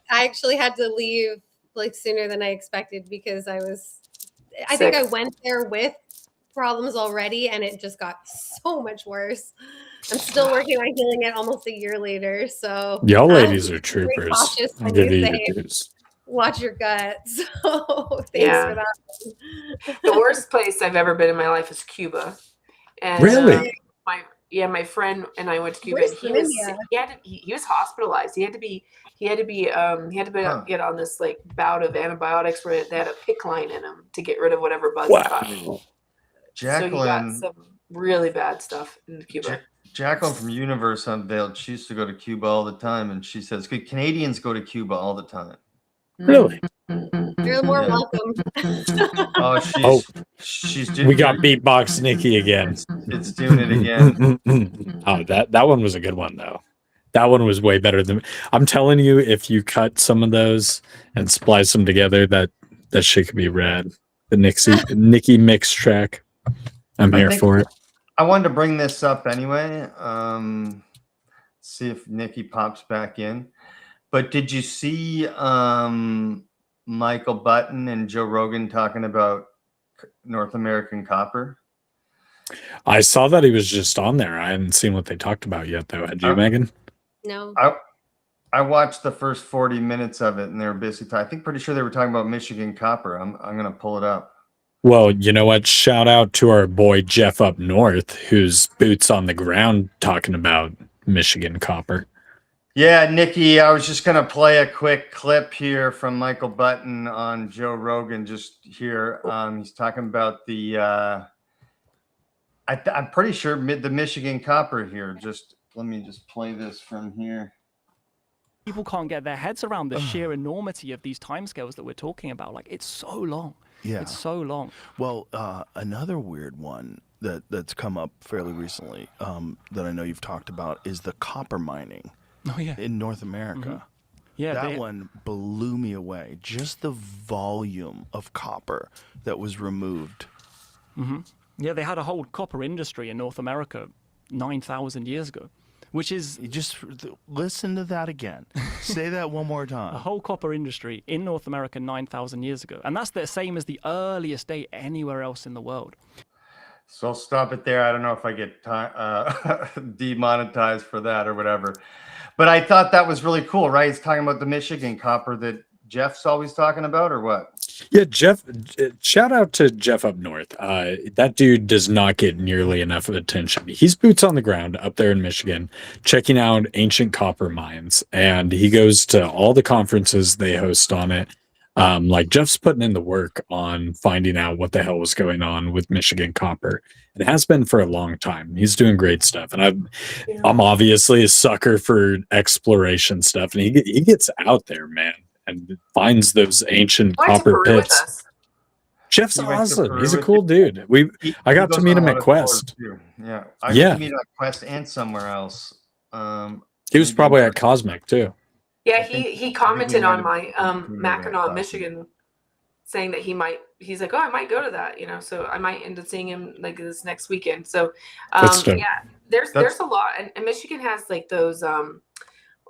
I actually had to leave like sooner than I expected because I think I Sick. went there with problems already and it just got so much worse. I'm still working on healing it almost a year later. So Y'all I'm ladies are very troopers. cautious I'll when give you you say your dues. watch your gut. So thanks Yeah. for that. The worst place I've ever been in my life is Cuba. And Really? my friend and I went to Cuba. Where's And he was India? he was hospitalized. He had to be on this like bout of antibiotics where they had a PICC line in him to get rid of whatever bugs he got. Wow. So he got Jacqueline, some really bad stuff in Cuba. Jacqueline from Universe Unveiled, she used to go to Cuba all the time, and she says, "Good Canadians go to Cuba all the time." Really? You're more Yeah. welcome. Oh, she's doing. We got beatbox Nikki again. It's doing it again. Oh, that one was a good one though. That one was way better than. I'm telling you, if you cut some of those and splice them together, that shit could be rad. The Nikki mix track. I'm here for it. I wanted to bring this up anyway. See if Nikki pops back in. But did you see Michael Button and Joe Rogan talking about North American copper? I saw that he was just on there. I hadn't seen what they talked about yet, though. Had you, Megan? No. I watched the first 40 minutes of it, and they were basically, I think, pretty sure they were talking about Michigan copper. I'm going to pull it up. Well, you know what? Shout out to our boy Jeff up north, who's boots on the ground talking about Michigan copper. Yeah, Nikki, I was just going to play a quick clip here from Michael Button on Joe Rogan just here. He's talking about the, I'm pretty sure the Michigan copper here. Just let me just play this from here. People can't get their heads around the sheer enormity of these timescales that we're talking about. Like, it's so long. Yeah. It's so long. Well, another weird one that's come up fairly recently that I know you've talked about is the copper mining Oh, yeah. in North America. Yeah. That one blew me away. Just the volume of copper that was removed. Yeah, they had a whole copper industry in North America 9,000 years ago, which is You just listen to that again. Say that one more a time. whole copper industry in North America 9,000 years ago. And that's the same as the earliest date anywhere else in the world. So I'll stop it there. I don't know if I get demonetized for that or whatever. But I thought that was really cool, right? He's talking about the Michigan copper that Jeff's always talking about, or what? Yeah, Jeff, shout out to Jeff up north. That dude does not get nearly enough attention. He's boots on the ground up there in Michigan, checking out ancient copper mines, and he goes to all the conferences they host on it. Like Jeff's putting in the work on finding out what the hell was going on with Michigan copper. It has been for a long time. He's doing great stuff, and I'm obviously a sucker for exploration stuff, and he gets out there, man, and finds those ancient Why to copper Peru with pits. us? Jeff's He went to awesome. Peru He's a with cool you? dude. He I got to goes meet on a him lot at of tours, Quest. too. Yeah, I Yeah. got to meet him at Quest and somewhere else. He was Maybe probably more. at Cosmic too. Yeah, I think- he I think commented we on might my have been Mackinac, at Michigan, saying that he's like, oh, I might go to that, so I might end up seeing him like this next weekend. So That's dope. yeah, there's a lot, and Michigan has like those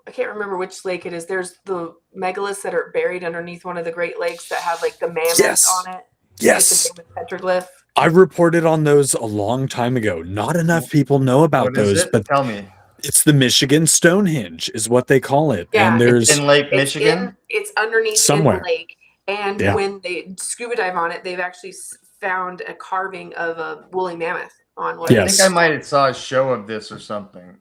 I can't remember which lake it is. There's the megaliths that are buried underneath one of the Great Lakes that have like the mammoth Yes. on it. Yes. Like the petroglyph. I reported on those a long time ago. Not enough people know about What is those, it? but Tell me. it's the Michigan Stonehenge is what they call it. Yeah, And there's In Lake Michigan? It's underneath Somewhere. in the lake, and Yeah. when they scuba dive on it, they've actually found a carving of a woolly mammoth on one. I Yes. think I might have saw a show of this or something.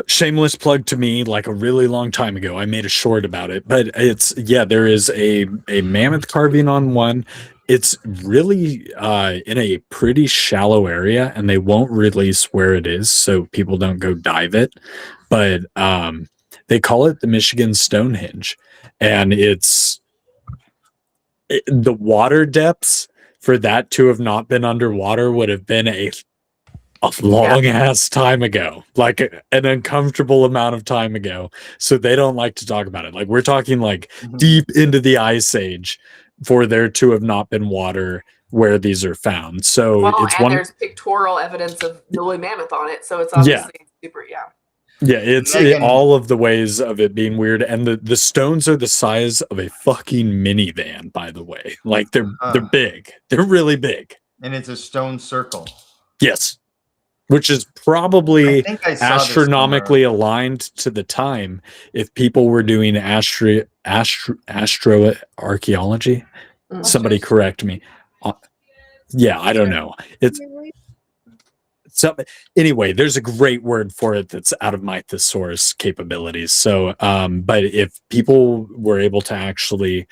Shameless plug to me, like a really long time ago. I made a short about it, but there is a mammoth carving on one. It's really in a pretty shallow area, and they won't release where it is so people don't go dive it. But they call it the Michigan Stonehenge, and the water depths for that to have not been underwater would have been a long ass time ago, like an uncomfortable amount of time ago. So they don't like to talk about it. Like we're talking like deep into the ice age for there to have not been water where these are found. So there's pictorial evidence of woolly mammoth on it. So it's obviously super. Yeah, it's all of the ways of it being weird, and the stones are the size of a fucking minivan. By the way, like they're big, they're really big, and it's a stone circle. Yes, which is probably I saw astronomically aligned to the time if people were doing astroarchaeology. Somebody correct me. Yeah, I don't know. So anyway, there's a great word for it that's out of my thesaurus capabilities. So, but if people were able to actually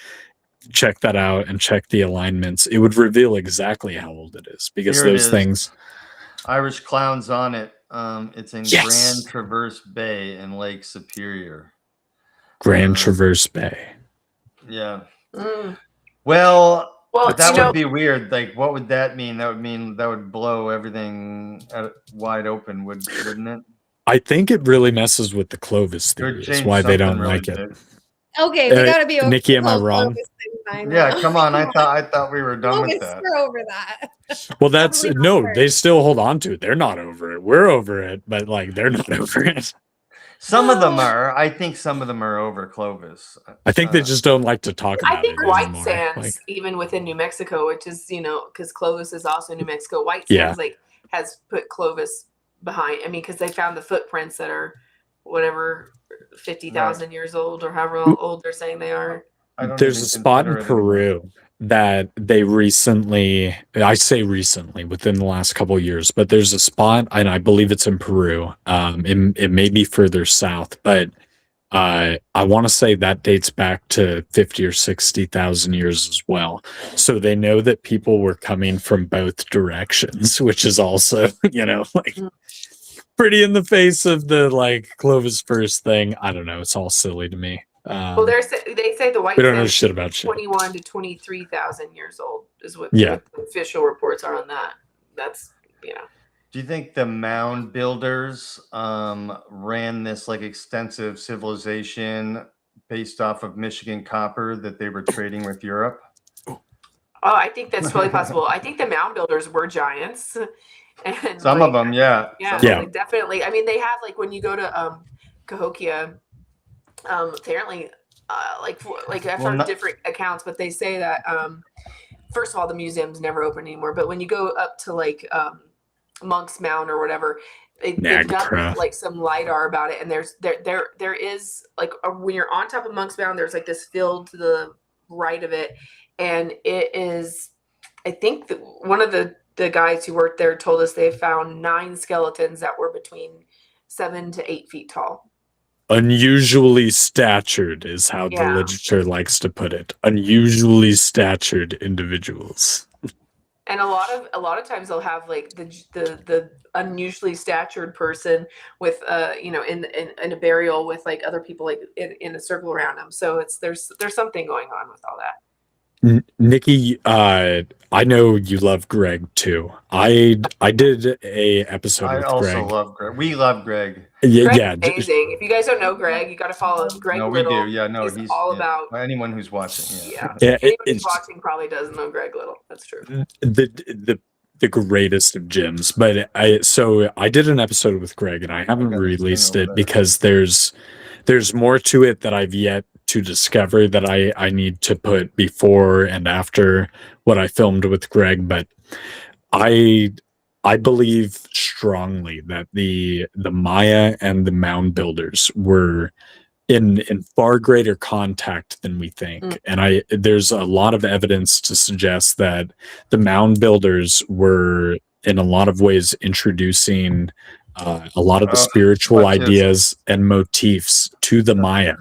check that out and check the alignments, it would reveal exactly how old it is, because those things. Irish clowns on it. It's in Grand Traverse Bay in Lake Superior. Grand Traverse Bay. Yeah. Well, but that would be weird. Like, what would that mean? That would blow everything wide open, wouldn't it? I think it really messes with the Clovis theory. That's why they don't like it. Okay, we gotta be over. Nikki, am I wrong? Yeah, come on. I thought we were done with that. We're over that. Well, that's no. They still hold on to it. They're not over it. We're over it, but like they're not over it. Some of them are. I think some of them are over Clovis. I think they just don't like to talk about it. I think White anymore. Sands, even within New Mexico, which is because Clovis is also New Mexico. White Sands has put Clovis behind. I mean, because they found the footprints that are whatever 50,000 years old or however old they're saying they are. There's a spot in Peru that they recently, I say recently, within the last couple of years, but there's a spot, and I believe it's in Peru. It may be further south, but I want to say that dates back to 50 or 60,000 years as well. So they know that people were coming from both directions, which is also, like pretty in the face of the like Clovis first thing. I don't know. It's all silly to me. Well, they say the White we don't know Sands shit about shit. 21 to 23,000 years old is what the official reports are on that. That's Do you think the mound builders ran this like extensive civilization based off of Michigan copper that they were trading with Europe? Oh, I think that's totally possible. I think the mound builders were giants. And some of them, yeah. Definitely. I mean, they have like when you go to Cahokia, apparently, I've heard different accounts, but they say that first of all, the museum's never open anymore. But when you go up to like Monk's Mound or whatever, they've done like some LiDAR about it, and there is like when you're on top of Monk's Mound, there's like this field to the right of it, and it is, I think that one of the guys who worked there told us they found 9 skeletons that were between 7 to 8 feet tall. Unusually statured is how the literature likes to put it. Unusually statured individuals. And a lot of times they'll have like the unusually statured person with in a burial with like other people like in a circle around them. So there's something going on with all that. Nikki, I know you love Greg too. I did a episode with Greg. I also love Greg. We love Greg. Yeah, amazing. If you guys don't know Greg, you got to follow Greg. No, Little. We do. Yeah, no, he's all about anyone who's watching. Yeah, anyone who's watching probably does know Greg Little. That's true. The greatest of gems. But I did an episode with Greg, and I haven't released it because there's more to it that I've yet to discover that I need to put before and after what I filmed with Greg. But I believe strongly that the Maya and the mound builders were in far greater contact than we think. And there's a lot of evidence to suggest that the mound builders were in a lot of ways introducing a lot of the spiritual ideas and motifs to the Maya.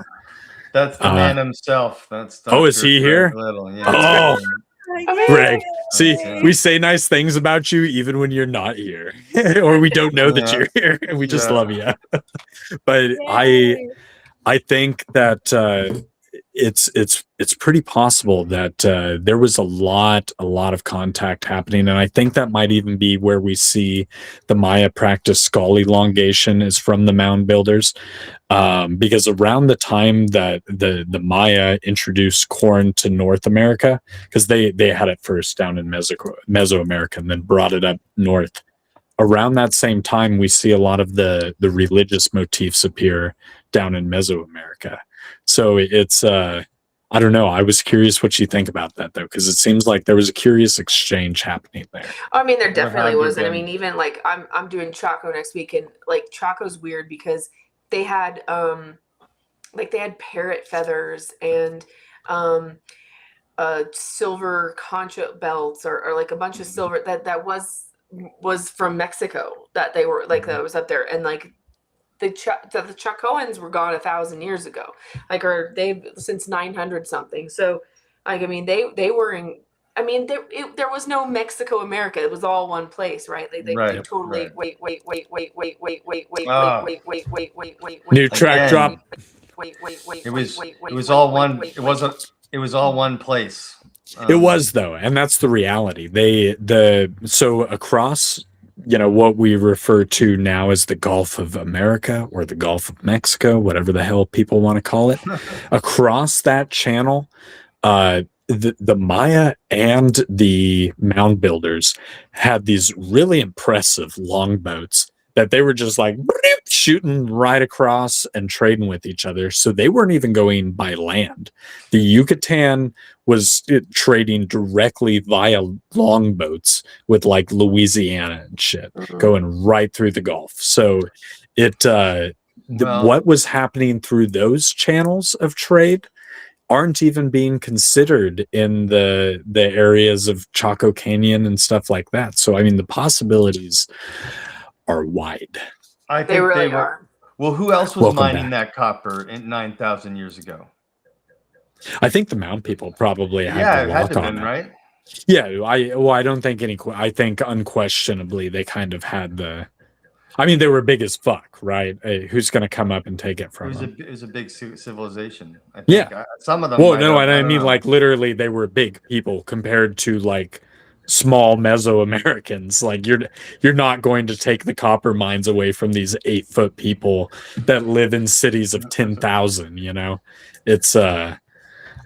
That's the man himself. That's Dr. is he here? Yeah. Oh, Greg. See, we say nice things about you even when you're not here, or we don't know that you're here, and we just love you. But I think that it's pretty possible that there was a lot of contact happening, and I think that might even be where we see the Maya practice skull elongation is from the mound builders, because around the time that the Maya introduced corn to North America, because they had it first down in Mesoamerica and then brought it up north. Around that same time, we see a lot of the religious motifs appear down in Mesoamerica. So it's I don't know. I was curious what you think about that, though, because it seems like there was a curious exchange happening there. I mean, there definitely was. And I mean, even like I'm doing Chaco next week, and like Chaco's weird because they had parrot feathers and silver concha belts or like a bunch of silver that was from Mexico that they were like that was up there, and like the Chacoans were gone 1,000 years ago, like, or they've since 900 something. So like, I mean, they were in, I mean, there was no Mexico America. It was all one place, right? They totally wait. New track drop. It was all one. It was all one place. It was, though, and that's the reality. So across, what we refer to now as the Gulf of America or the Gulf of Mexico, whatever the hell people want to call it, across that channel, the Maya and the mound builders had these really impressive longboats that they were just like shooting right across and trading with each other. So they weren't even going by land. The Yucatan was trading directly via longboats with like Louisiana and shit, going right through the Gulf. So what was happening through those channels of trade aren't even being considered in the areas of Chaco Canyon and stuff like that. So, I mean, the possibilities are wide. I think they really are. Well, who else was mining that copper in 9,000 years ago? I think the mound people probably had the lock on it, right? Yeah, I don't think I think unquestionably they kind of had the. I mean, they were big as fuck, right? Who's going to come up and take it from them? It was a big civilization. I think. Yeah, some of them. Well, no, and I mean, like, literally, they were big people compared to like small Mesoamericans. Like, you're not going to take the copper mines away from these 8-foot people that live in cities of 10,000. It's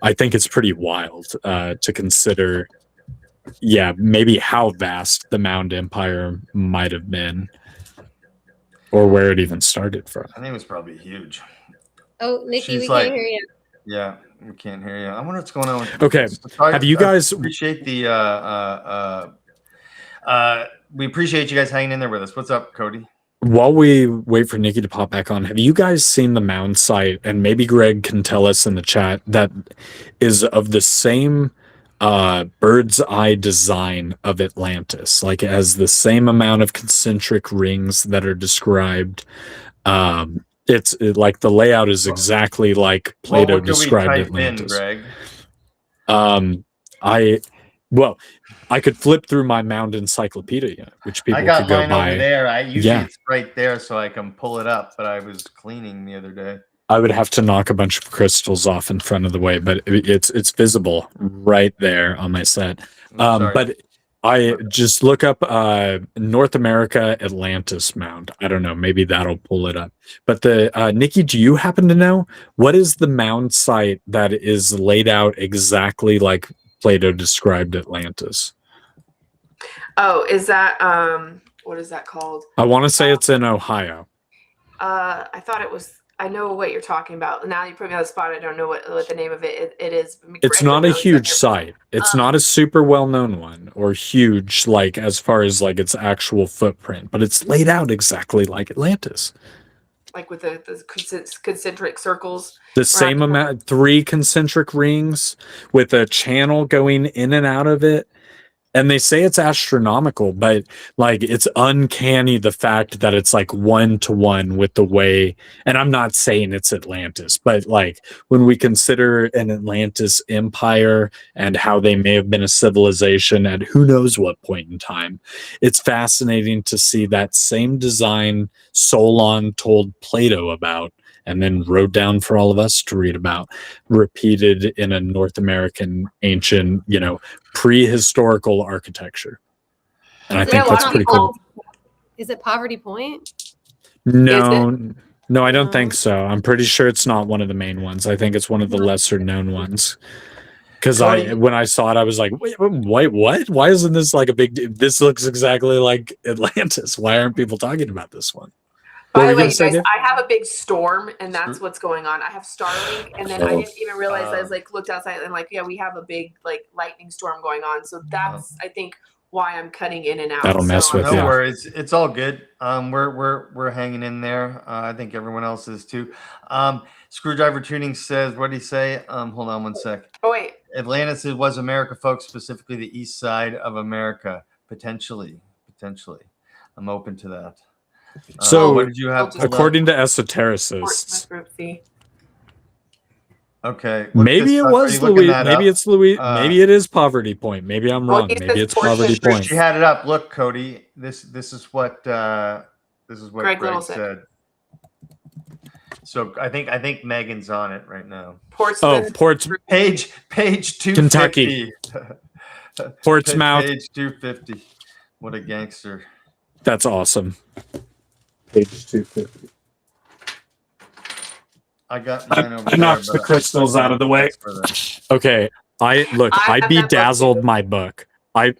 I think it's pretty wild to consider. Yeah, maybe how vast the Mound Empire might have been. Or where it even started from. I think it was probably huge. Oh, Nikki, we can't hear you. Yeah, we can't hear you. I wonder what's going on. Okay. Have you guys appreciate the we appreciate you guys hanging in there with us. What's up, Cody? while we wait for Nikki to pop back on, have you guys seen the mound site? And maybe Greg can tell us in the chat that is of the same bird's eye design of Atlantis. Like it has the same amount of concentric rings that are described. Like the layout is exactly like Plato described Atlantis. In, Greg? I could flip through my mound encyclopedia, which people I got could go mine buy. over there. Usually it's right there, so I can pull it up. But I was cleaning the other day. I would have to knock a bunch of crystals off in front of the way, but it's visible right there on my set. But I just look up North America Atlantis mound. I don't know, maybe that'll pull it up. But Nikki, do you happen to know what is the mound site that is laid out exactly like Plato described Atlantis? Oh, is that what is that called? I want to say it's in Ohio. I thought it was. I know what you're talking about. Now you put me on the spot. I don't know what the name of it is. It's not a huge site. It's not a super well-known one or huge, like as far as like its actual footprint, but it's laid out exactly like Atlantis. Like with the concentric circles. The same amount, 3 concentric rings with a channel going in and out of it. And they say it's astronomical, but like it's uncanny the fact that it's like 1-to-1 with the way, and I'm not saying it's Atlantis, but like when we consider an Atlantis empire and how they may have been a civilization at who knows what point in time, it's fascinating to see that same design Solon told Plato about and then wrote down for all of us to read about, repeated in a North American ancient, prehistorical architecture. And I think that's pretty cool. Is it Poverty Point? No, I don't think so. I'm pretty sure it's not one of the main ones. I think it's one of the lesser known ones. Because when I saw it, I was like, wait, what? Why isn't this like a big deal? This looks exactly like Atlantis. Why aren't people talking about this one? By the way, guys, I have a big storm, and that's what's going on. I have Starlink, and then I didn't even realize I was like looked outside and like, yeah, we have a big like lightning storm going on. So that's I think why I'm cutting in and out. That'll mess with you. No worries, it's all good. We're hanging in there. I think everyone else is too. Screwdriver Tuning says, what did he say? Hold on one sec. Oh wait, Atlantis was America, folks, specifically the east side of America. Potentially. I'm open to that. So, what did you have? According to esotericists, okay, maybe it was Louis. Maybe it's Louis. Maybe it is Poverty Point. Maybe I'm wrong. Maybe it's Poverty Point. She had it up. Look, Cody. This is what Greg said. So I think Megan's on it right now. Portsmouth. Page 250. Kentucky. Portsmouth. Page 250. What a gangster. That's awesome. Page 250. I got mine over there. I knocked the crystals out of the way. Okay. I bedazzled my book. I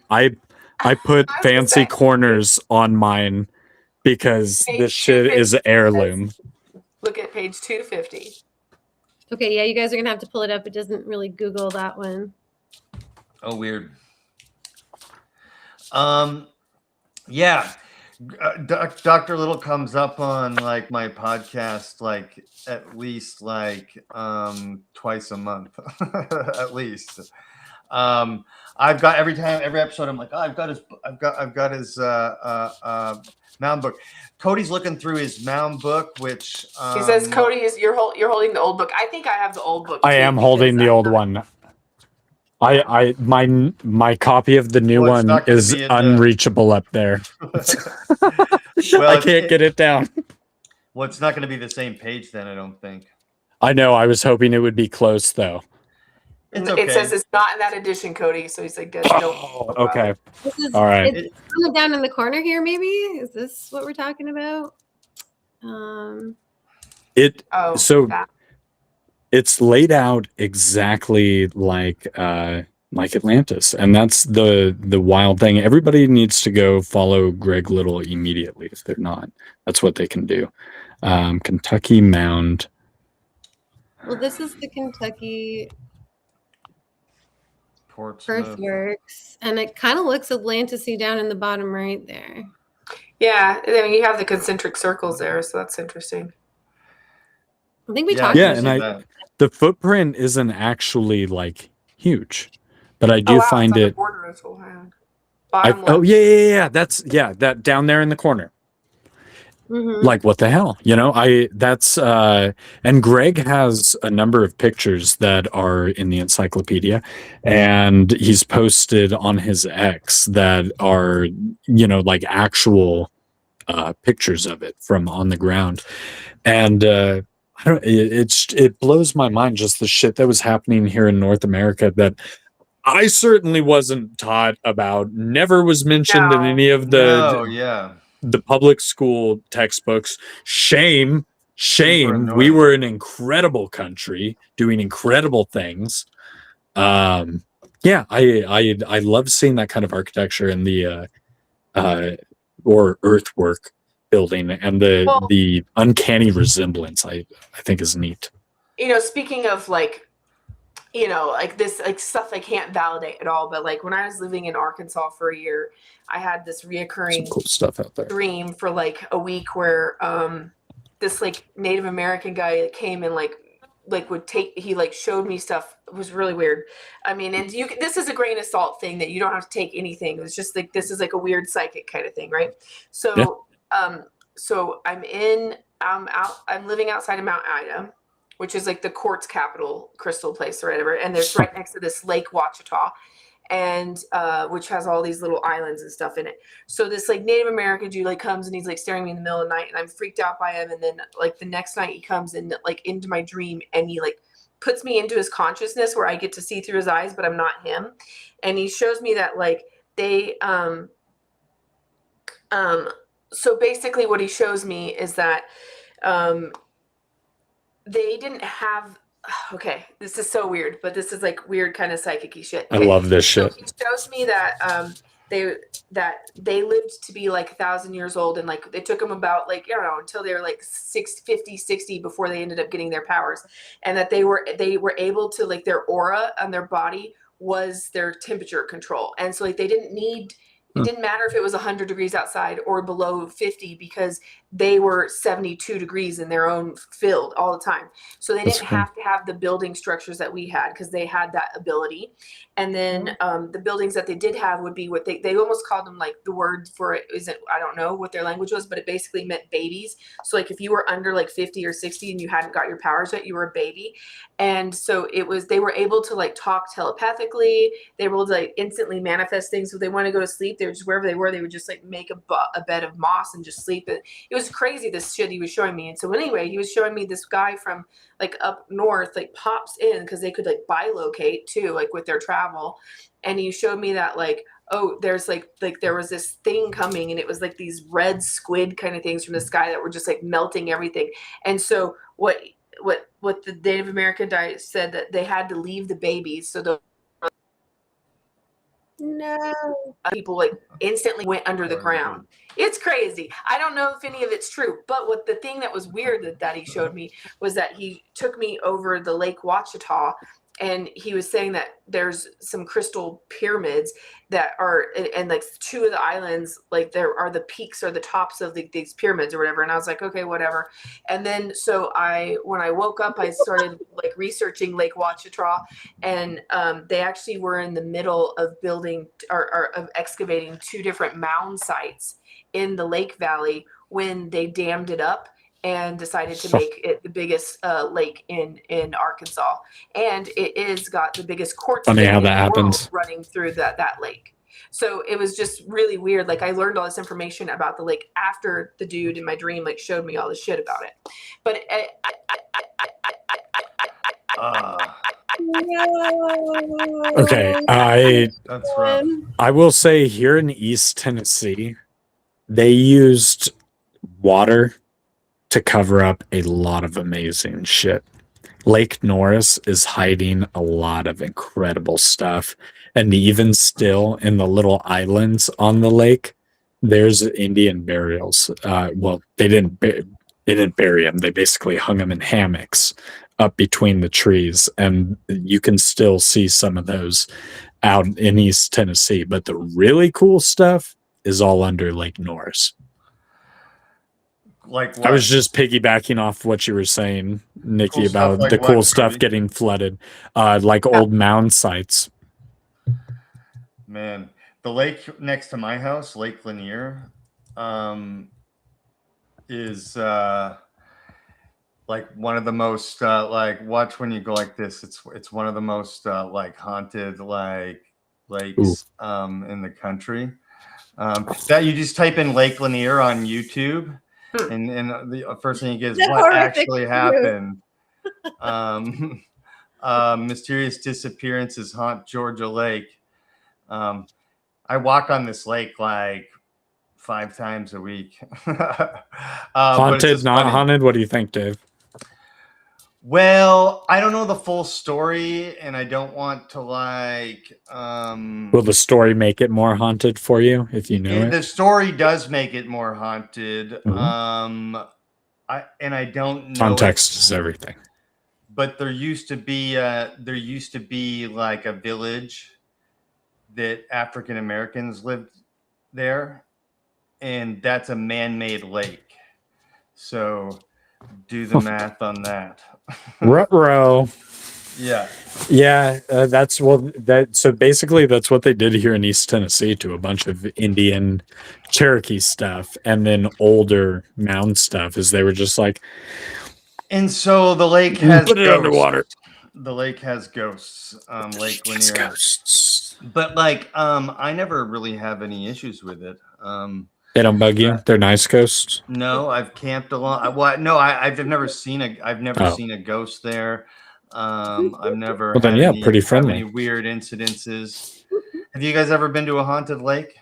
put fancy corners on mine because this shit is heirloom. Look at page 250. Okay, yeah, you guys are gonna have to pull it up. It doesn't really Google that one. Oh, weird. Yeah. Dr. Little comes up on like my podcast like at least like twice a month at least. I've got every episode I'm like, oh, I've got his mound book. Cody's looking through his mound book, which he says Cody you're holding the old book. I think I have the old book. I am holding the old one. My copy of the new one is unreachable up there. Well, I can't get it down. Well, it's not going to be the same page then, I don't think. I know. I was hoping it would be close though. It's okay. It says it's not in that edition, Cody. So he's like, okay. All right. It's down in the corner here, maybe? Is this what we're talking about? It's laid out exactly like Atlantis, and that's the wild thing. Everybody needs to go follow Greg Little immediately if they're not. That's what they can do. Kentucky Mound. Well, this is the Kentucky Portsmouth. earthworks, and it kind of looks Atlantis-y down in the bottom right there. Yeah, I mean, you have the concentric circles there, so that's interesting. I think we Yeah, talked Yeah, about and that. the footprint isn't actually like huge, but I Oh do wow, find it's on the it. border of Ohio. I, Bottom oh left. yeah, that's that down there in the corner. Mhm. Like what the hell, you know? And Greg has a number of pictures that are in the encyclopedia, and he's posted on his X that are, you know, like actual pictures of it from on the ground. And I don't it blows my mind just the shit that was happening here in North America that I certainly wasn't taught about, never was mentioned in No. any of No, yeah. the public school textbooks. Shame. Super We annoying. were an incredible country doing incredible things. Yeah, I love seeing that kind of architecture in the or earthwork building, and the uncanny resemblance I think is neat. You know, speaking of like, you know, like this, like stuff I can't validate at all, but like when I was living in Arkansas for a year, I had this Some reoccurring cool stuff out there. dream for like a week where this like Native American guy came and like would take, he like showed me stuff. It was really weird. I mean, and this is a grain of salt thing that you don't have to take anything. It's just like, this is like a weird psychic kind of thing, right? So so I'm living outside of Mount Ida, which is like the quartz capital crystal place or whatever, and there's right next to this Lake Ouachita, and which has all these little islands and stuff in it. So this like Native American dude like comes and he's like staring me in the middle of the night, and I'm freaked out by him. And then like the next night he comes in like into my dream, and he like puts me into his consciousness where I get to see through his eyes, but I'm not him. And he shows me that like they so basically what he shows me is that they didn't have, okay, this is so weird, but this is like weird kind of psychic-y shit. I love this shit. So he shows me that they lived to be like 1,000 years old, and like it took them about like, I don't know, until they were like 60 before they ended up getting their powers, and that they were able to, like, their aura on their body was their temperature control. And so like they didn't need, it didn't matter if it was 100 degrees outside or below 50, because they were 72 degrees in their own field all the time. So they didn't have to have the building structures that we had, because they had that ability. And then the buildings that they did have would be what they almost called them, like the word for it isn't, I don't know what their language was, but it basically meant babies. So like if you were under like 50 or 60 and you hadn't got your powers yet, you were a baby. And so they were able to like talk telepathically. They were able to like instantly manifest things. So if they want to go to sleep, they were just wherever they were, they would just like make a bed of moss and just sleep. It was crazy, this shit he was showing me. And so anyway, he was showing me this guy from like up north like pops in, because they could like bilocate too, like with their travel. And he showed me that like, oh, there's like there was this thing coming, and it was like these red squid kind of things from the sky that were just like melting everything. And so what the Native American guy said, that they had to leave the babies, so the people like instantly went under the ground. It's crazy. I don't know if any of it's true, but what the thing that was weird that he showed me was that he took me over the Lake Ouachita, and he was saying that there's some crystal pyramids that are, and like two of the islands, like there are the peaks or the tops of these pyramids or whatever. And I was like, okay, whatever. And then so when I woke up, I started like researching Lake Ouachita, and they actually were in the middle of building or of excavating two different mound sites in the lake valley when they dammed it up and decided to make it the biggest lake in Arkansas. And it is got the biggest quartz Funny how in the that world happens. running through that lake. So it was just really weird. Like I learned all this information about the lake after the dude in my dream like showed me all this shit about it. But Okay, That's rough. I will say here in East Tennessee, they used water to cover up a lot of amazing shit. Lake Norris is hiding a lot of incredible stuff. And even still, in the little islands on the lake, there's Indian burials. Well, they didn't bury them. They basically hung them in hammocks up between the trees, and you can still see some of those out in East Tennessee. But the really cool stuff is all under Lake Norris. Like what? I was just piggybacking off what you were saying, Nikki, Cool stuff about like the cool what, stuff Kirby? getting flooded, like old mound sites. Man, the lake next to my house, Lake Lanier, is like one of the most like, watch when you go like this. It's one of the most like haunted like lakes in the country. That you just type in Lake Lanier on YouTube, and the first thing you get is That's what horrific actually to happened. Mysterious disappearances haunt Georgia Lake. I walk on this lake like 5 times a week. But it's Haunted, just not funny. haunted? What do you think, Dave? Well, I don't know the full story, and I don't want to like. Will the story make it more haunted for you if you know it? The story does make it more haunted. Mhm. I don't know. Context is everything. But there used to be like a village that African Americans lived there, and that's a man-made lake. So do the math on that. Ruh-roh. Yeah. Yeah, that's so basically that's what they did here in East Tennessee to a bunch of Indian Cherokee stuff, and then older mound stuff is they were just like, And so the lake has put it ghosts. underwater. The lake has ghosts. Lake It's Lanier. ghosts. But like I never really have any issues with it. They don't bug you. They're nice ghosts. No, I've camped along. I've never seen a ghost there. I've never Well, then, had yeah, any, pretty have friendly. any weird incidences. Have you guys ever been to a haunted lake?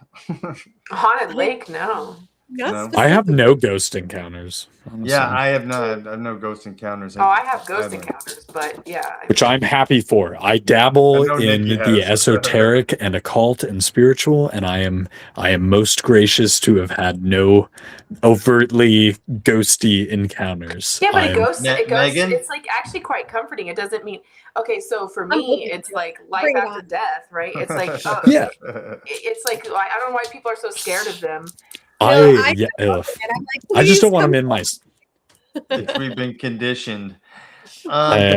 Haunted lake? No. No. I have no ghost encounters. Honestly. Yeah, I have not. I have no ghost encounters. Oh, I have ghost encounters, but yeah. Which I'm happy for. I dabble I know in Nikki the has. esoteric and occult and spiritual, and I am most gracious to have had no overtly ghosty encounters. Yeah, but I it am- goes. Megan? It's like actually quite comforting. It doesn't mean okay. So for me, it's like life Bring it after on. death, right? It's like Yeah. It's like I don't know why people are so scared of them. I yeah, ugh. And I'm like, I just don't "Please want come them in my. We've been conditioned. Uh,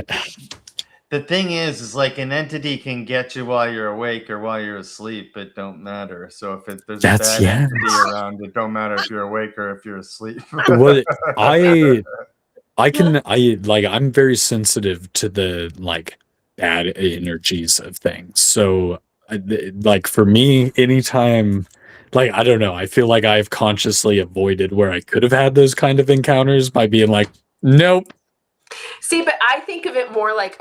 The thing is like an entity can get you while you're awake or while you're asleep. It don't matter. So if there's a That's- bad yeah. entity around, it don't matter if you're awake or if you're asleep. What I'm very sensitive to the like bad energies of things. So like for me, anytime, like I don't know, I feel like I've consciously avoided where I could have had those kind of encounters by being like, nope. See, but I think of it more like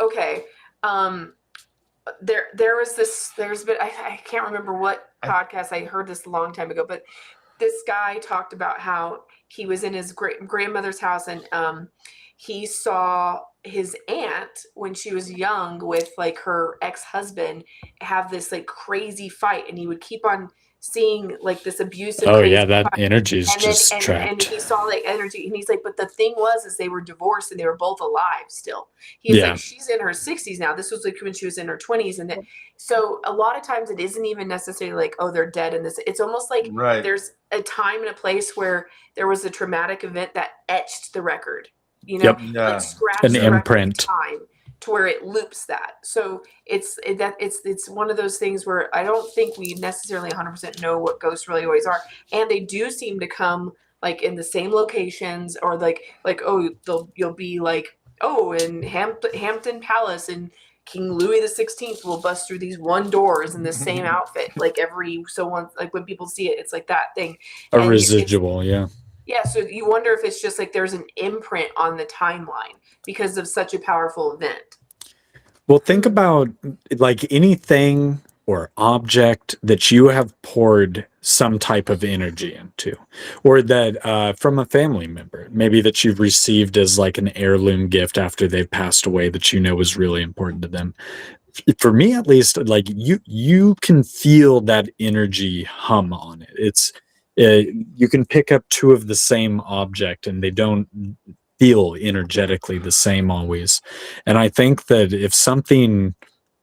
there was this. There's been I can't remember what podcast I heard this a long time ago, but this guy talked about how he was in his grandmother's house and he saw his aunt when she was young with like her ex-husband have this like crazy fight, and he would keep on seeing like this abusive. Oh crazy yeah, that fight. energy is And then- just and trapped. he saw like energy, and he's like, but the thing is they were divorced and they were both alive still. He's Yeah. like, she's in her 60s now. This was like when she was in her 20s, and then so a lot of times it isn't even necessarily like, oh, they're dead in this. It's almost like Right. there's a time and a place where there was a traumatic event that etched the record. You know, Yep. Yeah. like scratched An the record of imprint. time to where it loops that. So it's one of those things where I don't think we necessarily 100% know what ghosts really always are, and they do seem to come like in the same locations, or like oh you'll be like, oh, in Hampton Palace and King Louis XVI will bust through these one doors in the same outfit like every so once, like when people see it, it's like that thing. A And it's- residual, yeah. Yeah, so you wonder if it's just like there's an imprint on the timeline because of such a powerful event. Well, think about like anything or object that you have poured some type of energy into, or that from a family member, maybe that you've received as like an heirloom gift after they've passed away that you know was really important to them. For me, at least, like you can feel that energy hum on it. It's you can pick up two of the same object and they don't feel energetically the same always. And I think that if something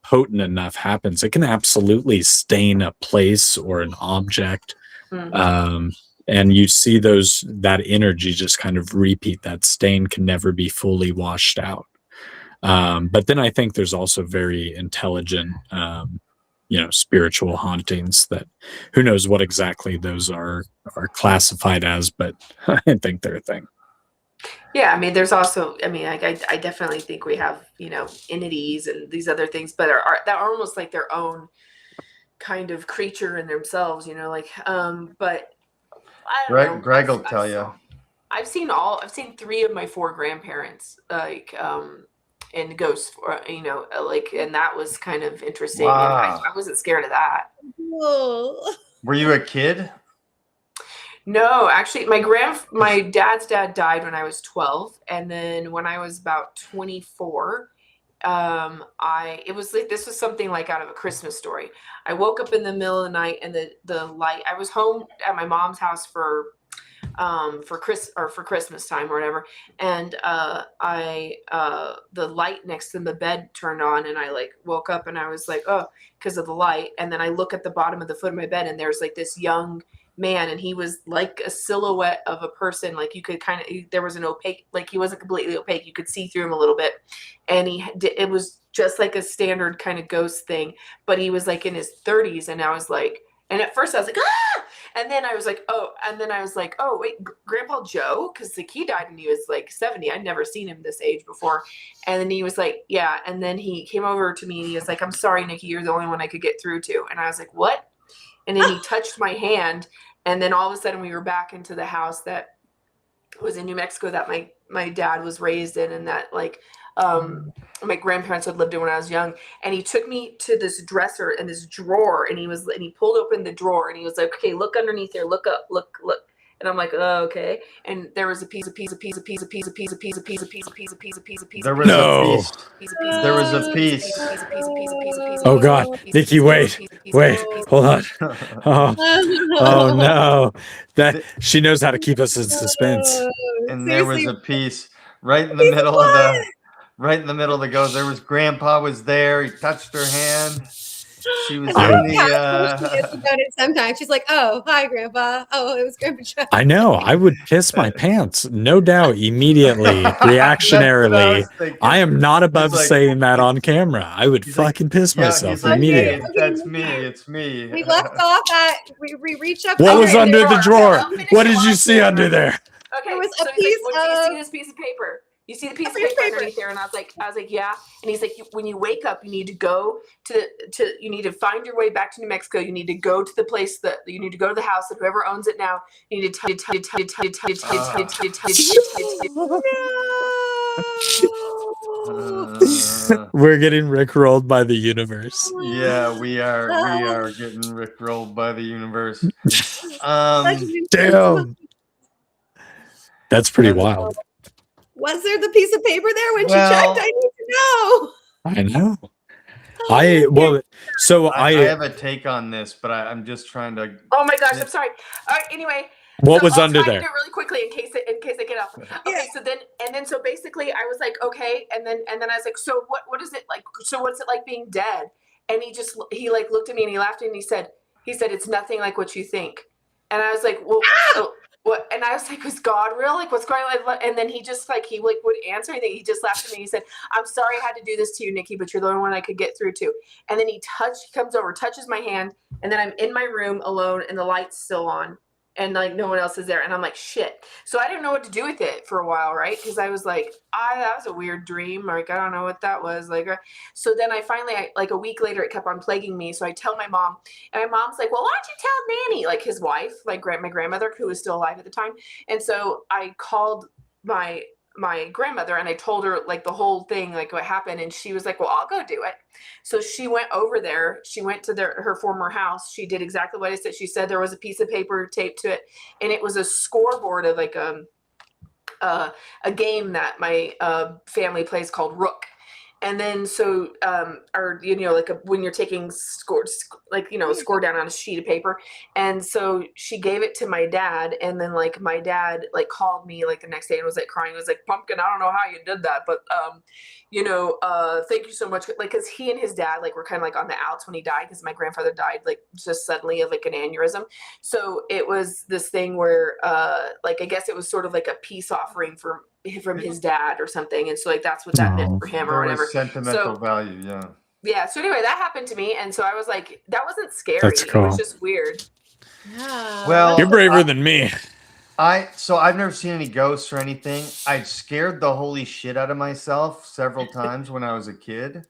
potent enough happens, it can absolutely stain a place or an object. And you see that energy just kind of repeat. That stain can never be fully washed out. But then I think there's also very intelligent, spiritual hauntings that who knows what exactly those are classified as, but I think they're a thing. Yeah, I mean, there's also, I mean, I definitely think we have, entities and these other things, but that are almost like their own kind of creature in themselves, but I don't know. Greg will tell you. I've seen 3 of my 4 grandparents, in ghosts, and that was kind of interesting. Wow. And I wasn't scared of that. Whoa. Were you a kid? No, actually, my dad's dad died when I was 12, and then when I was about 24, this was something like out of a Christmas story. I woke up in the middle of the night, and the light. I was home at my mom's house for Christmas time or whatever, and the light next to the bed turned on, and I woke up, and I was like, oh, because of the light. And then I look at the bottom of the foot of my bed, and there's this young man, and he was like a silhouette of a person. You could there was an opaque, he wasn't completely opaque, you could see through him a little bit, and it was just like a standard kind of ghost thing, but he was in his 30s, and I was like, and at first I was like, ah! And then I was like, oh wait, Grandpa Joe, because he died when he was 70. I'd never seen him this age before. And then he was like, yeah. And then he came over to me, and he was like, I'm sorry, Nikki, you're the only one I could get through to. And I was like, what? And then he touched my hand, and then all of a sudden we were back into the house that was in New Mexico that my dad was raised in, and that my grandparents had lived in when I was young. And he took me to this dresser and this drawer, and he pulled open the drawer, and he was like, okay, look underneath there, look up, look. And I'm like, oh, okay. And there was a piece. There was a piece. Oh God, Nikki, wait, hold on. Oh no, that she knows how to keep us in suspense. And there was a piece right in the middle of the ghost. There was Grandpa was there. He touched her hand. She was about it sometimes. She's like, "Oh, hi, Grandpa. Oh, it was Grandpa Joe." I know. I would piss my pants, no doubt, immediately, reactionarily. I am not above saying that on camera. I would fucking piss myself immediately. Hey, that's me. It's me. We left off at we reached up. What was under the drawer? What did you see under there? Okay, there was so a piece do you see this piece of paper? You see the piece of paper underneath there? And I was like, yeah. And he's like, when you wake up, you need to go you need to find your way back to New Mexico. You need to go to the place you need to go to the house that whoever owns it now. You need to We're getting rickrolled by the universe. Yeah, we are getting rickrolled by the universe. Damn. That's pretty wild. Was there the piece of paper there when she checked? I need to know. I know. I have a take on this, but I'm just trying to. Oh my gosh, I'm sorry. All right, anyway. What was under there? I'll do it really quickly in case I get off. Okay, so basically I was like, okay, and then I was like, so what is it like? So what's it like being dead? And he looked at me and he laughed and he said it's nothing like what you think. And I was like, well, what? And I was like, was God real? Like, what's going on? And then he just he would answer anything. He just laughed at me. He said, I'm sorry I had to do this to you, Nikki, but you're the only one I could get through to. And then he comes over, touches my hand, and then I'm in my room alone and the light's still on. And no one else is there. And I'm like, shit. So I didn't know what to do with it for a while, right? Because I was like, that was a weird dream. I don't know what that was. So then I finally, a week later, it kept on plaguing me. So I tell my mom, and my mom's like, well, why don't you tell Nanny, his wife, my grandmother, who was still alive at the time. And so I called my grandmother and I told her the whole thing, what happened. And she was like, well, I'll go do it. So she went over there. She went to her former house. She did exactly what I said. She said there was a piece of paper taped to it, and it was a scoreboard of a game that my family plays called Rook. And then so or like when you're taking scores, like score down on a sheet of paper. And so she gave it to my dad, and then like my dad like called me like the next day and was like crying. He was like, Pumpkin, I don't know how you did that, but thank you so much. Like, because he and his dad like were kind of like on the outs when he died, because my grandfather died like just suddenly of like an aneurysm. So it was this thing where like I guess it was sort of like a peace offering from his dad or something, and so like that's what that meant for him or There whatever. was sentimental value, yeah. Yeah, so anyway, that happened to me, and so I was like, that wasn't scary. That's It cool. was just weird. Yeah. Well, You're braver than me. So I've never seen any ghosts or anything. I've scared the holy shit out of myself several times when I was a kid,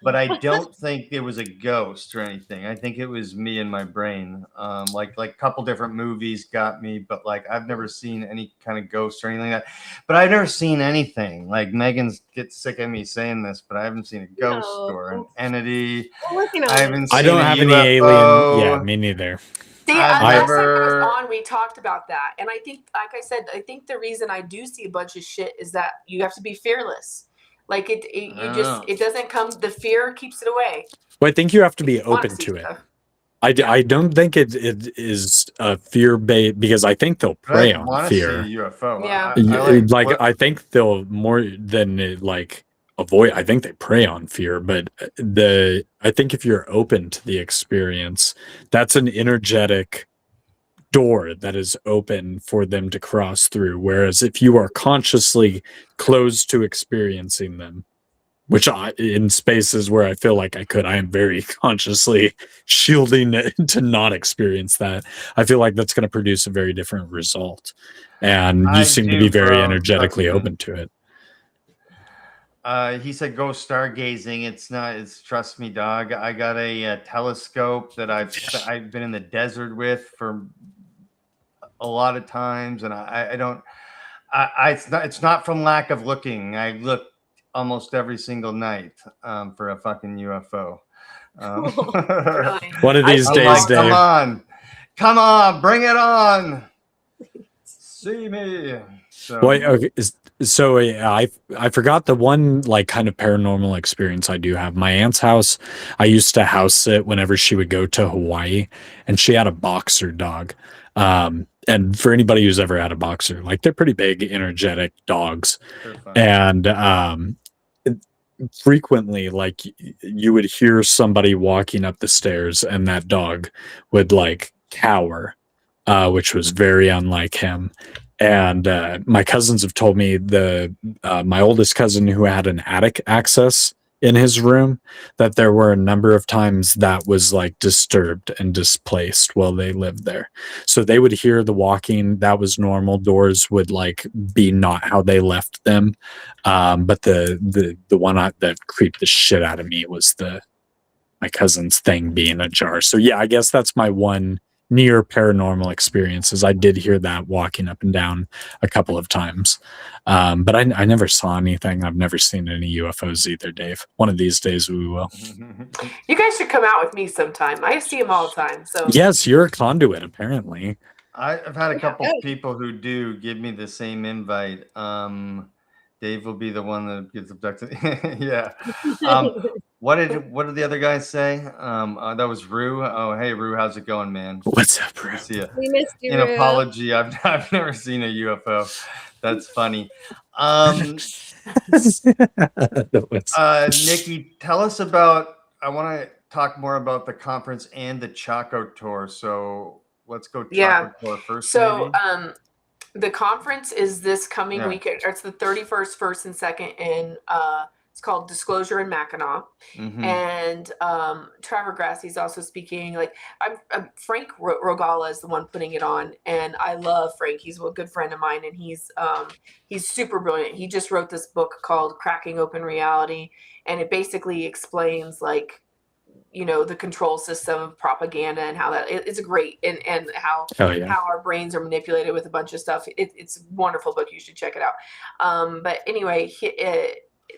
but I don't think it was a ghost or anything. I think it was me and my brain. Like a couple different movies got me, but like I've never seen any kind of ghost or anything like that. But I've never seen anything. Like Megan gets sick of me saying this, but I haven't seen a ghost or an entity. We're working on I it. haven't I seen don't a have any UFO. alien. Yeah, me neither. See, I've last time I never- was on, we talked about that, and I think, like I said, I think the reason I do see a bunch of shit is that you have to be fearless. Like it doesn't come. The fear keeps it away. Well, I think you have to be You wanna open see to it. stuff. I don't think it is a fear based, because I think they'll prey on want to fear. see a UFO. Yeah. I think they'll more than like avoid. I think they prey on fear, but I think if you're open to the experience, that's an energetic door that is open for them to cross through. Whereas if you are consciously closed to experiencing them, which in spaces where I feel like I am very consciously shielding to not experience that. I feel like that's going to produce a very different result. And you seem to be very energetically open to it. He said go stargazing. It's trust me, dog. I got a telescope that I've been in the desert with for a lot of times, and it's not from lack of looking. I look almost every single night for a fucking UFO. Really? One of these days, like, Dave. Come on, bring it on. See me. So, Well, okay, so I forgot the one like kind of paranormal experience I do have. My aunt's house, I used to house sit whenever she would go to Hawaii, and she had a boxer dog. And for anybody who's ever had a boxer, like they're pretty big, energetic dogs. And frequently, like you would hear somebody walking up the stairs, and that dog would like cower, which was very unlike him. And my cousins have told me my oldest cousin, who had an attic access in his room, that there were a number of times that was like disturbed and displaced while they lived there. So they would hear the walking, that was normal. Doors would like be not how they left them. But the one that creeped the shit out of me was my cousin's thing being ajar. So yeah, I guess that's my one near paranormal experiences. I did hear that walking up and down a couple of times, but I never saw anything. I've never seen any UFOs either, Dave. One of these days we will. You guys should come out with me sometime. I see them all the time. So Yes, you're a conduit apparently. I've had a couple people who do give me the same invite. Dave will be the one that gets abducted. Yeah. What did the other guys say? That was Rue. Oh, hey Rue, how's it going, man? What's up, Rue? See ya. We missed you. An Rue. apology. I've never seen a UFO. That's funny. Nikki, tell us about. I want to talk more about the conference and the Chaco tour. So let's go Chaco tour first. So maybe? the conference is this coming weekend. Or it's the 31st, 1st, and 2nd in it's called Disclosure in Mackinac. And Trevor Grassie's also speaking. Like Frank Rogala is the one putting it on, and I love Frank. He's a good friend of mine, and he's super brilliant. He just wrote this book called Cracking Open Reality, and it basically explains like the control system of propaganda and how that it's great, and how our brains are manipulated with a bunch of stuff. It's a wonderful book. You should check it out. But anyway,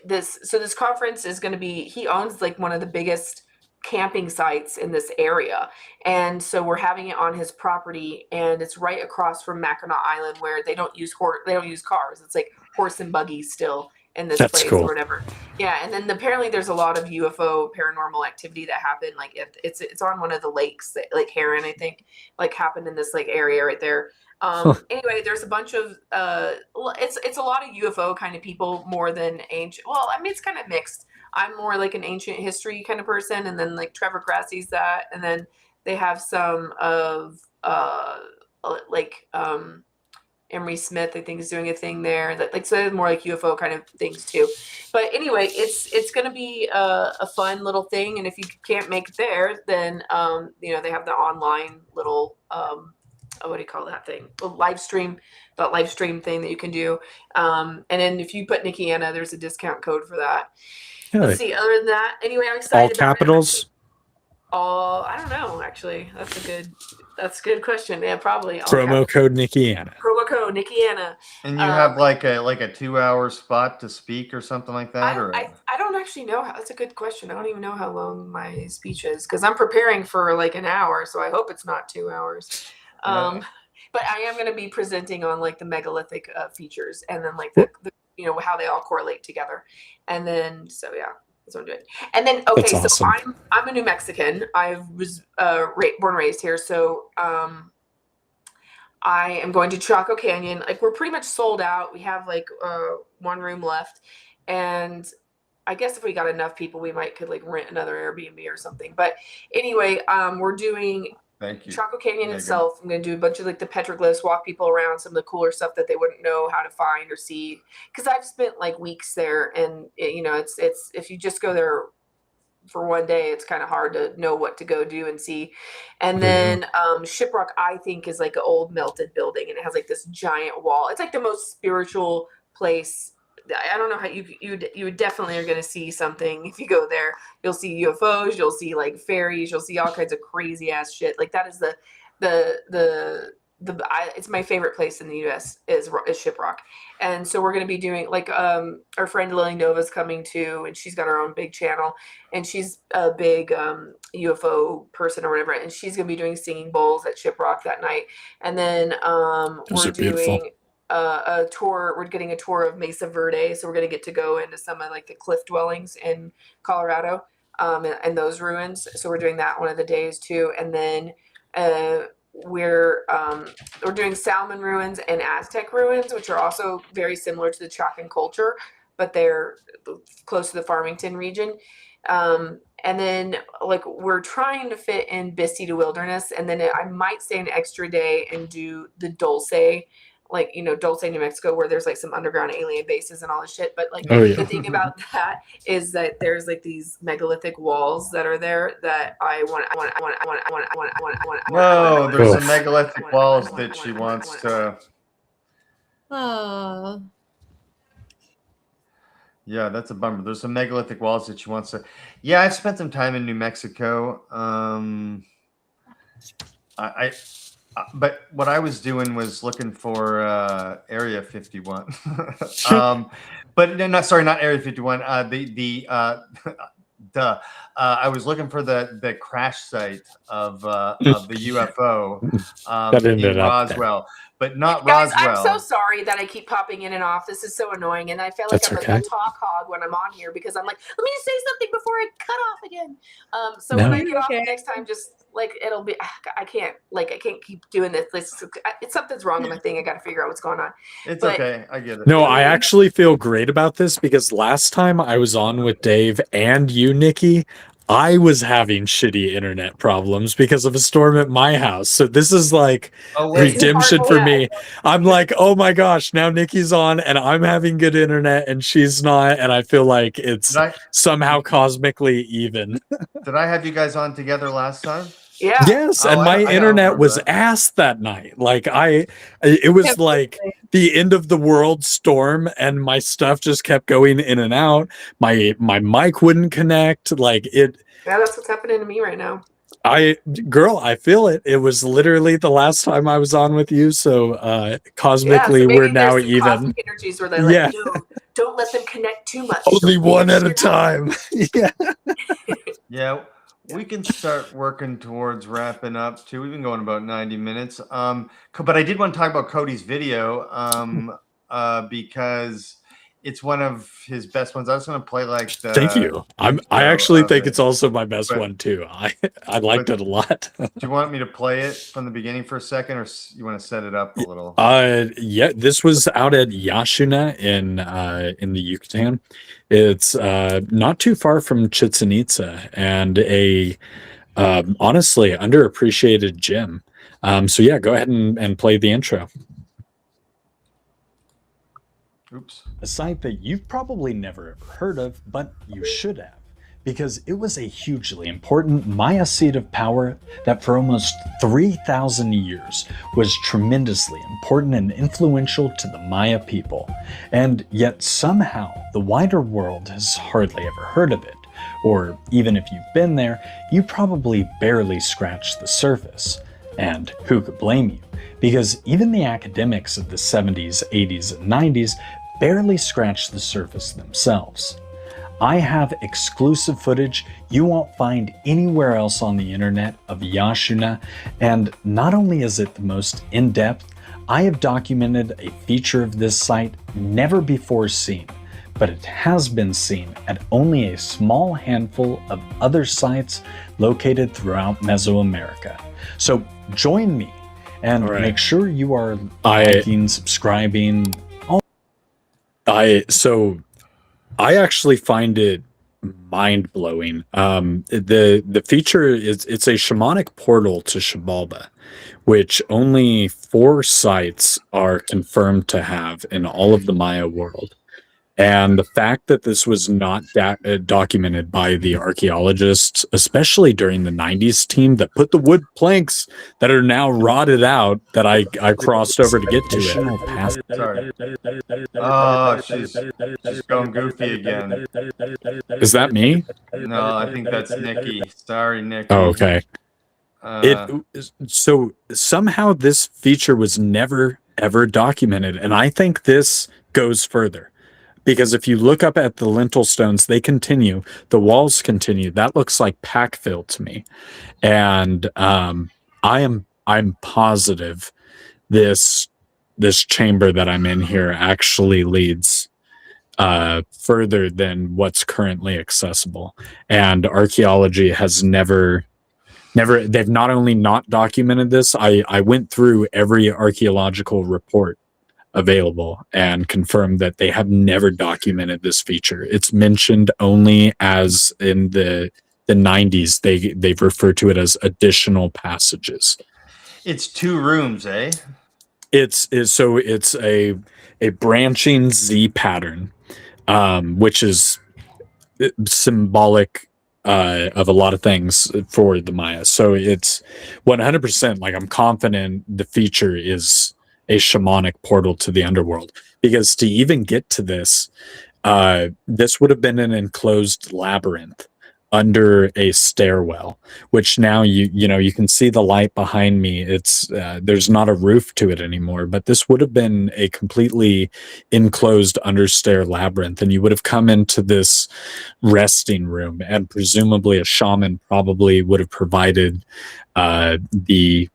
this conference is going to be, he owns like one of the biggest camping sites in this area, and so we're having it on his property, and it's right across from Mackinac Island, where they don't use cars. It's like horse and buggy still. in this That's place cool. or whatever. Yeah, and then apparently there's a lot of UFO paranormal activity that happened. Like it's on one of the lakes, like Heron, I think, like happened in this like area right there. Anyway, there's a bunch of it's a lot of UFO kind of people more than ancient. Well, I mean it's kind of mixed. I'm more like an ancient history kind of person, and then like Trevor Grassie's that, and then they have some of like Emery Smith, I think, is doing a thing there that like so more like UFO kind of things too. But anyway, it's going to be a fun little thing, and if you can't make it there, then you know they have the online little what do you call that thing? A live stream thing that you can do. And then if you put Nikkiana, there's a discount code for that. Let's see. Other than that, anyway, I'm excited. All capitals. I don't know. Actually, that's a good question. Yeah, probably. Promo code Nikkiana. Promo code Nikkiana. And you have like a 2-hour spot to speak or something like that, I don't actually know. That's a good question. I don't even know how long my speech is because I'm preparing for like an hour, so I hope it's not 2 hours. But I am going to be presenting on like the megalithic features and then like the you know how they all correlate together, and then so yeah. That's what I'm doing. And then, okay, That's awesome. So I'm a New Mexican. I was born and raised here. So I am going to Chaco Canyon. Like we're pretty much sold out. We have like one room left. And I guess if we got enough people, we could like rent another Airbnb or something. But anyway, we're doing Chaco Canyon itself. I'm going to do a bunch of like the petroglyphs, walk people around some of the cooler stuff that they wouldn't know how to find or see. Because I've spent like weeks there, and you know, it's if you just go there for one day, it's kind of hard to know what to go do and see. And then Shiprock, I think, is like an old melted building, and it has like this giant wall. It's like the most spiritual place. I don't know how you definitely are going to see something if you go there. You'll see UFOs, you'll see like fairies, you'll see all kinds of crazy ass shit. Like that is it's my favorite place in the U.S. is Shiprock. And so we're going to be doing like our friend Lily Nova's coming too, and she's got her own big channel, and she's a big UFO person or whatever, and she's going to be doing singing bowls at Shiprock that night. And then we're doing a tour. We're getting a tour of Mesa Verde, so we're going to get to go into some of like the cliff dwellings in Colorado and those ruins. So we're doing that one of the days too. And then we're doing Salmon ruins and Aztec ruins, which are also very similar to the Chacan culture, but they're close to the Farmington region. And then like we're trying to fit in Bisty to Wilderness, and then I might stay an extra day and do the Dulce, like, you know, Dulce, New Mexico, where there's like some underground alien bases and all this shit. But like the thing about that is that there's like these megalithic walls that are there that I want. Whoa, there's some megalithic walls that she wants to. Oh. Yeah, that's a bummer. There's some megalithic walls that she wants to. Yeah, I've spent some time in New Mexico. But what I was doing was looking for Area 51. But no, not Area 51. I was looking for the crash site of the UFO in Roswell. But not Guys, Roswell. I'm so sorry that I keep popping in and off. This is so annoying, and I feel like I'm a talk hog when I'm on here because I'm like, let me just say something before I cut off again. So when I get off next time, just like it'll be, I can't keep doing this. It's something's wrong with my thing. I got to figure out what's going on. It's okay. I get it. No, I actually feel great about this because last time I was on with Dave and you, Nikki, I was having shitty internet problems because of a storm at my house. So this is like redemption for me. I'm like, oh my gosh, now Nikki's on and I'm having good internet and she's not. And I feel like it's somehow cosmically even. Did I have you guys on together last time? Yeah. Yes, and my internet was ass that night. Like it was like the end of the world storm, and my stuff just kept going in and out. My mic wouldn't connect. Like it. Yeah, that's what's happening to me right now. I feel it. It was literally the last time I was on with you. So cosmically, we're now even. Cosmic energies where they're like, no, don't let them connect too much. Only one at a time. Yeah. Yeah. We can start working towards wrapping up too. We've been going about 90 minutes. But I did want to talk about Cody's video because it's one of his best ones. I was going to play like the. Thank you. I intro actually of think it. it's also my best But- one too. I liked it a lot. Do you want me to play it from the beginning for a second, or you want to set it up a little? Yeah, this was out at Yashuna in the Yucatan. It's not too far from Chichen Itza, and a honestly underappreciated gym. So yeah, go ahead and play the intro. Oops. A site that you've probably never heard of, but you should have, because it was a hugely important Maya seat of power that for almost 3,000 years was tremendously important and influential to the Maya people. And yet somehow the wider world has hardly ever heard of it, or even if you've been there, you probably barely scratched the surface. And who could blame you? Because even the academics of the 70s, 80s, and 90s barely scratched the surface themselves. I have exclusive footage you won't find anywhere else on the internet of Yashuna, and not only is it the most in-depth, I have documented a feature of this site never before seen, but it has been seen at only a small handful of other sites located throughout Mesoamerica. So join me and make sure you are liking, subscribing. I actually find it mind-blowing. The feature is, it's a shamanic portal to Xibalba, which only 4 sites are confirmed to have in all of the Maya world. And the fact that this was not documented by the archaeologists, especially during the 90s team that put the wood planks that are now rotted out that I crossed over to get to it. Sorry. Oh, she's going goofy again. Is that me? No, I think that's Nikki. Sorry, Nikki. Oh, okay. So somehow this feature was never ever documented, and I think this goes further. Because if you look up at the lintel stones, they continue. The walls continue. That looks like pack fill to me, and I'm positive this chamber that I'm in here actually leads further than what's currently accessible. And archaeology has never. They've not only not documented this. I went through every archaeological report available and confirmed that they have never documented this feature. It's mentioned only as in the 90s. They've referred to it as additional passages. It's 2 rooms, eh? It's a branching Z pattern, which is symbolic of a lot of things for the Maya. So it's 100% like I'm confident the feature is a shamanic portal to the underworld, because to even get to this, this would have been an enclosed labyrinth under a stairwell, which now you can see the light behind me. It's there's not a roof to it anymore, but this would have been a completely enclosed understair labyrinth, and you would have come into this resting room, and presumably a shaman probably would have provided the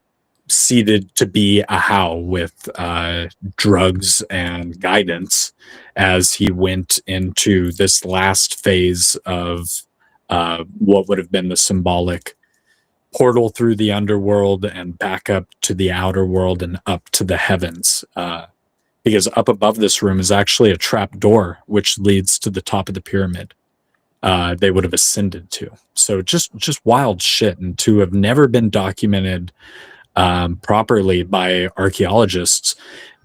seated to be a how with drugs and guidance as he went into this last phase of what would have been the symbolic portal through the underworld and back up to the outer world and up to the heavens, because up above this room is actually a trap door which leads to the top of the pyramid they would have ascended to. So just wild shit, and to have never been documented properly by archaeologists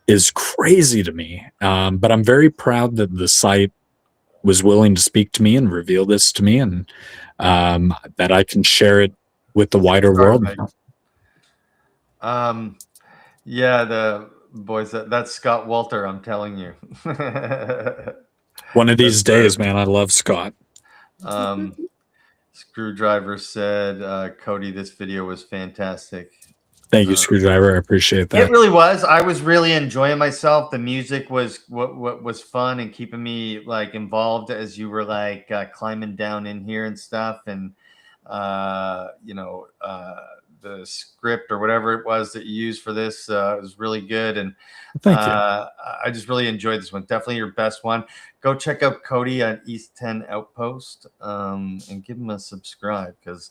is crazy to me. But I'm very proud that the site was willing to speak to me and reveal this to me, and that I can share it with the wider world now. Yeah, the boys, that's Scott Walter, I'm telling you. One of these days, man. I love Scott. Screwdriver said, Cody, this video was fantastic. Thank you, Screwdriver. I appreciate that. It really was. I was really enjoying myself. The music was what was fun and keeping me like involved as you were like climbing down in here and stuff. And the script or whatever it was that you used for this. It was really good, and Thank you. I just really enjoyed this one. Definitely your best one. Go check out Cody on East 10 Outpost, and give him a subscribe, because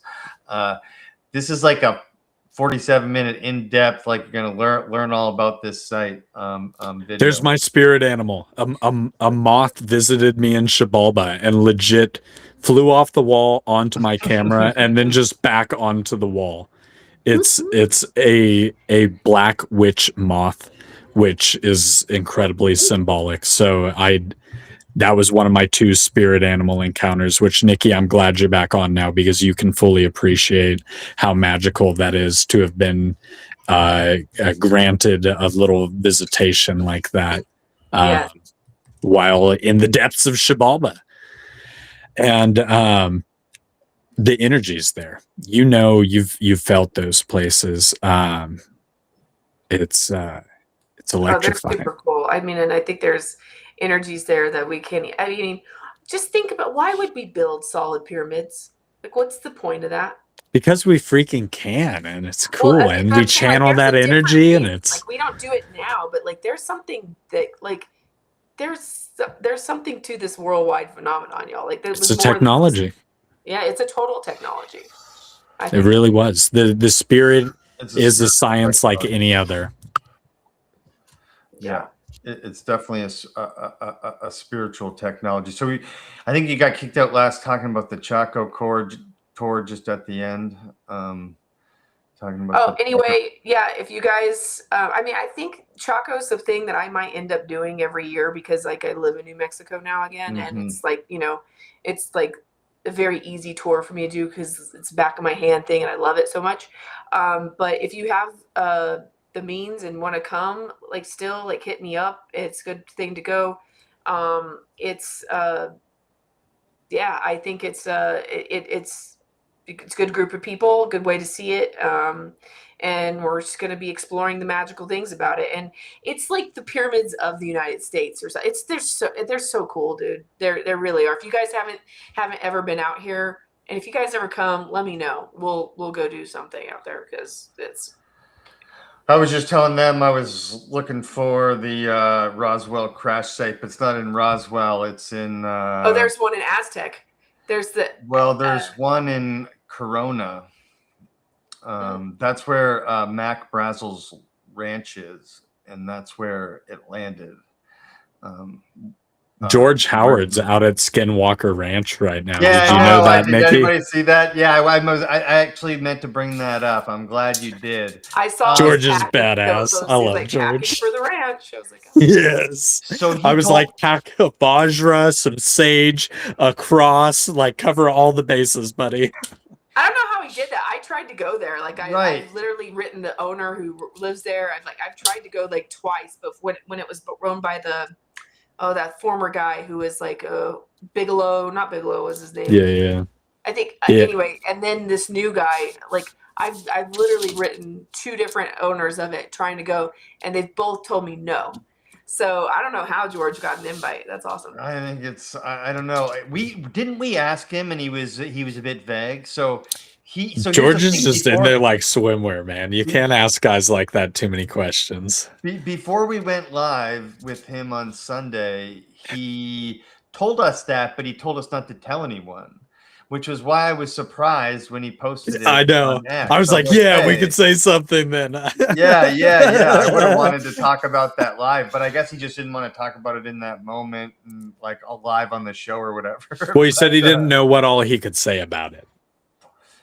this is like a 47-minute in-depth, like you're gonna learn all about this site. Video. There's my spirit animal. A moth visited me in Xibalba and legit flew off the wall onto my camera and then just back onto the wall. It's a black witch moth, which is incredibly symbolic. So that was one of my 2 spirit animal encounters, which, Nikki, I'm glad you're back on now, because you can fully appreciate how magical that is to have been granted a little visitation like that while in the depths of Xibalba. And the energy's there. You've felt those places. It's electrifying. They're super cool. I mean, and I think there's energies there that we can. I mean, just think about, why would we build solid pyramids? Like, what's the point of that? Because we freaking can, and it's cool, Well, and we channel that energy, and it's like, we don't do it now, but like there's something that, like, there's something to this worldwide phenomenon, y'all. Like, it's a technology. Yeah, it's a total technology. It really was. The spirit is a science like any other. Yeah, it's definitely a spiritual technology. So I think you got kicked out last talking about the Chaco tour just at the end. Talking about. Anyway, yeah. If you guys, I mean, I think Chaco's the thing that I might end up doing every year, because like I live in New Mexico now again, and it's like, it's like a very easy tour for me to do because it's back of my hand thing, and I love it so much. But if you have the means and want to come, like, still, like, hit me up. It's a good thing to go. It's I think it's a good group of people, good way to see it. And we're just going to be exploring the magical things about it. And it's like the pyramids of the United States or something. They're so cool, dude. They really are. If you guys haven't ever been out here, and if you guys ever come, let me know. We'll go do something out there, because I was just telling them I was looking for the Roswell crash site, but it's not in Roswell. It's in. There's one in Aztec. There's one in Corona. That's where Mac Brazel's ranch is, and that's where it landed. George Howard's out at Skinwalker Ranch right now. Yeah, did you know that, Nikki? Did anybody see that? Yeah, I actually meant to bring that up. I'm glad you did. I saw George is badass. I love like, George for the ranch. I was like, oh. Yes. So I was like, pack a bajra, some sage, a cross, like cover all the bases, buddy. I don't know how he did that. I tried to go there. Like I've literally written the owner who lives there. I've tried to go like twice, but when it was run by that former guy who was like Bigelow, not Bigelow was his name. Yeah. I think anyway. And then this new guy, like I've literally written 2 different owners of it trying to go, and they've both told me no. So I don't know how George got an invite. That's awesome. I think it's I don't know. We ask him, and he was a bit vague. So George is just in there like swimwear, man. You can't ask guys like that too many questions. Before we went live with him on Sunday, he told us that, but he told us not to tell anyone, which was why I was surprised when he posted it. I know. I was like, yeah, we could say something then. Yeah. I would have wanted to talk about that live, but I guess he just didn't want to talk about it in that moment, and like live on the show or whatever. Well, he said he didn't know what all he could say about it.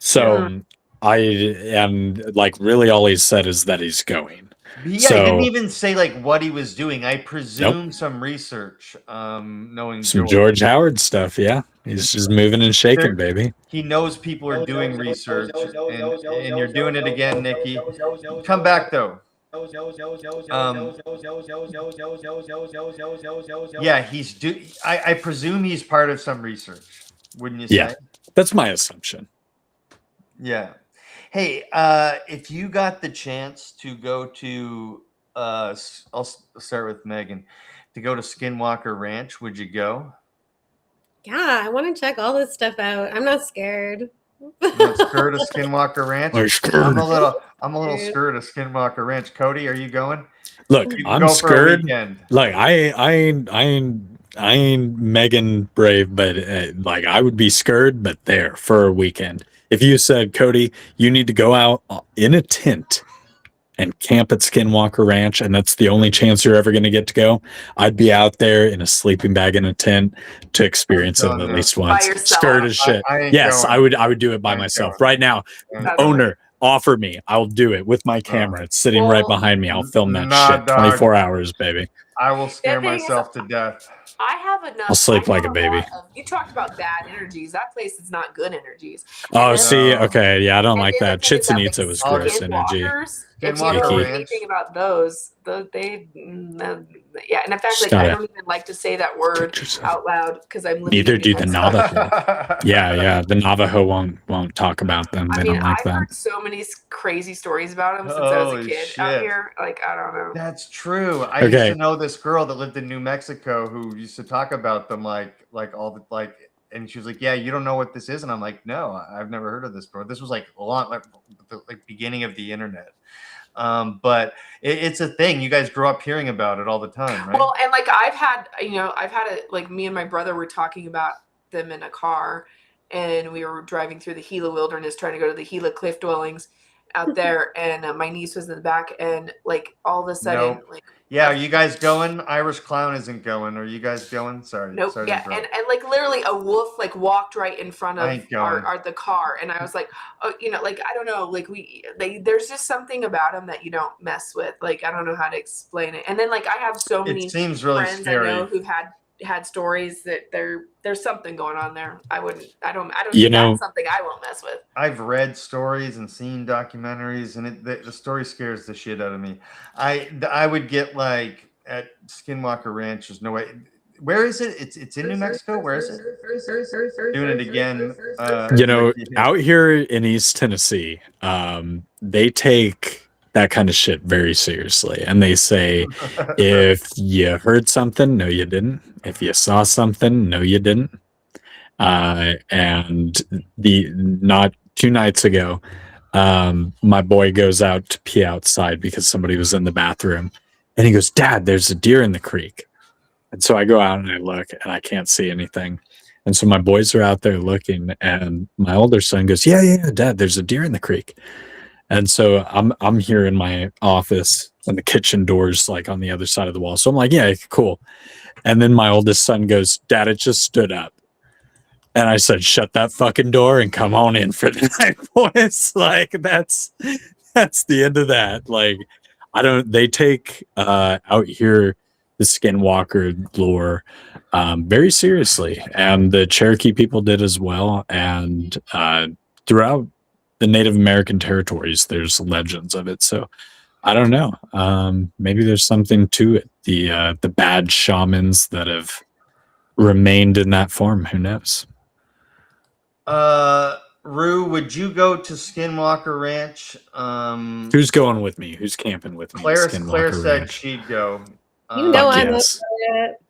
So really all he said is that he's going. Yeah, he didn't even say like what he was doing. I presume some research, knowing some George Howard stuff. Yeah, he's just moving and shaking, baby. He knows people are doing research, and you're doing it again, Nikki. Come back though. Yeah, I presume he's part of some research. Wouldn't you say? Yeah, that's my assumption. Yeah. Hey, if you got the chance to go to, I'll start with Megan, to go to Skinwalker Ranch, would you go? Yeah, I want to check all this stuff out. I'm not scared. Not scared of Skinwalker Ranch. I'm scared. I'm a little Dude. scared of Skinwalker Ranch. Cody, are you going? Look, You can I'm go for a scared. weekend. Like I ain't Megan Brave, but like I would be scared, but there for a weekend. If you said, Cody, you need to go out in a tent and camp at Skinwalker Ranch, and that's the only chance you're ever going to get to go, I'd be out there in a sleeping bag in a tent to experience it telling at you. least By once. yourself. Scared as shit. I ain't Yes, going. I would do it by I ain't myself. going. Right now, That's owner, offer me. I'll do it with my camera. It's sitting right Well, behind me. I'll film that nah, shit. dog. 24 hours, baby. I will scare thing is, myself to death. I have enough. I'll sleep I like have a baby. lot of- you talked about bad energies. That place is not good energies. Oh, And see, No. okay, yeah, I don't and like then the that. thing is Chichen that, Itza like, was Oh, gross energy. Skinwalkers, if you Skinwalker know Ranch. anything about those, yeah. And in fact, Just like I gotta don't even like to say that word protect yourself. out loud because I'm living Neither in do New the Mexico. Navajo. Yeah, the Navajo won't talk about them. I They mean, don't like I've that. heard so many crazy stories about them since I was a Holy kid out shit. here. Like I don't know. That's true. I used Okay. to know this girl that lived in New Mexico who used to talk about them like all the like, and she was like, "Yeah, you don't know what this is," and I'm like, "No, I've never heard of this before." This was like a lot like the beginning of the internet. But it's a thing. You guys grew up hearing about it all the time, right? Well, and like I've had it. Like me and my brother were talking about them in a car, and we were driving through the Gila wilderness trying to go to the Gila cliff dwellings out there, and my niece was in the back, and like all of a sudden, Nope. like Yeah, are you guys going? Irish Clown isn't going. Are you guys going? Sorry. nope, Sorry to yeah, interrupt. and like literally a wolf like walked right in front I of ain't going. the car, and I was like, oh, like I don't know, like there's just something about them that you don't mess with. Like I don't know how to explain it. And then like I have so many It seems really friends scary. I know who've had stories that there's something going on there. I don't You think know- that's something I won't mess with. I've read stories and seen documentaries, and the story scares the shit out of me. I would get like at Skinwalker Ranch. There's no way. Where is it? It's in New Mexico. Where is it? Doing it again. Out here in East Tennessee, they take that kind of shit very seriously, and they say, if you heard something, no, you didn't. If you saw something, no, you didn't. And not 2 nights ago, my boy goes out to pee outside because somebody was in the bathroom, and he goes, "Dad, there's a deer in the creek." And so I go out and I look, and I can't see anything. And so my boys are out there looking, and my older son goes, "Yeah, Dad, there's a deer in the creek." And so I'm here in my office, and the kitchen door's like on the other side of the wall. So I'm like, "Yeah, cool." And then my oldest son goes, "Dad, it just stood up." And I said, "Shut that fucking door and come on in for the night, boys." Like that's the end of that. Like they take out here the Skinwalker lore very seriously, and the Cherokee people did as well. And throughout the Native American territories, there's legends of it. So I don't know. Maybe there's something to it. The bad shamans that have remained in that form. Who knows? Rue, would you go to Skinwalker Ranch? Who's going with me? Who's camping with me? at Claire Skinwalker said Ranch? she'd go. You know Fuck I'm yes. it.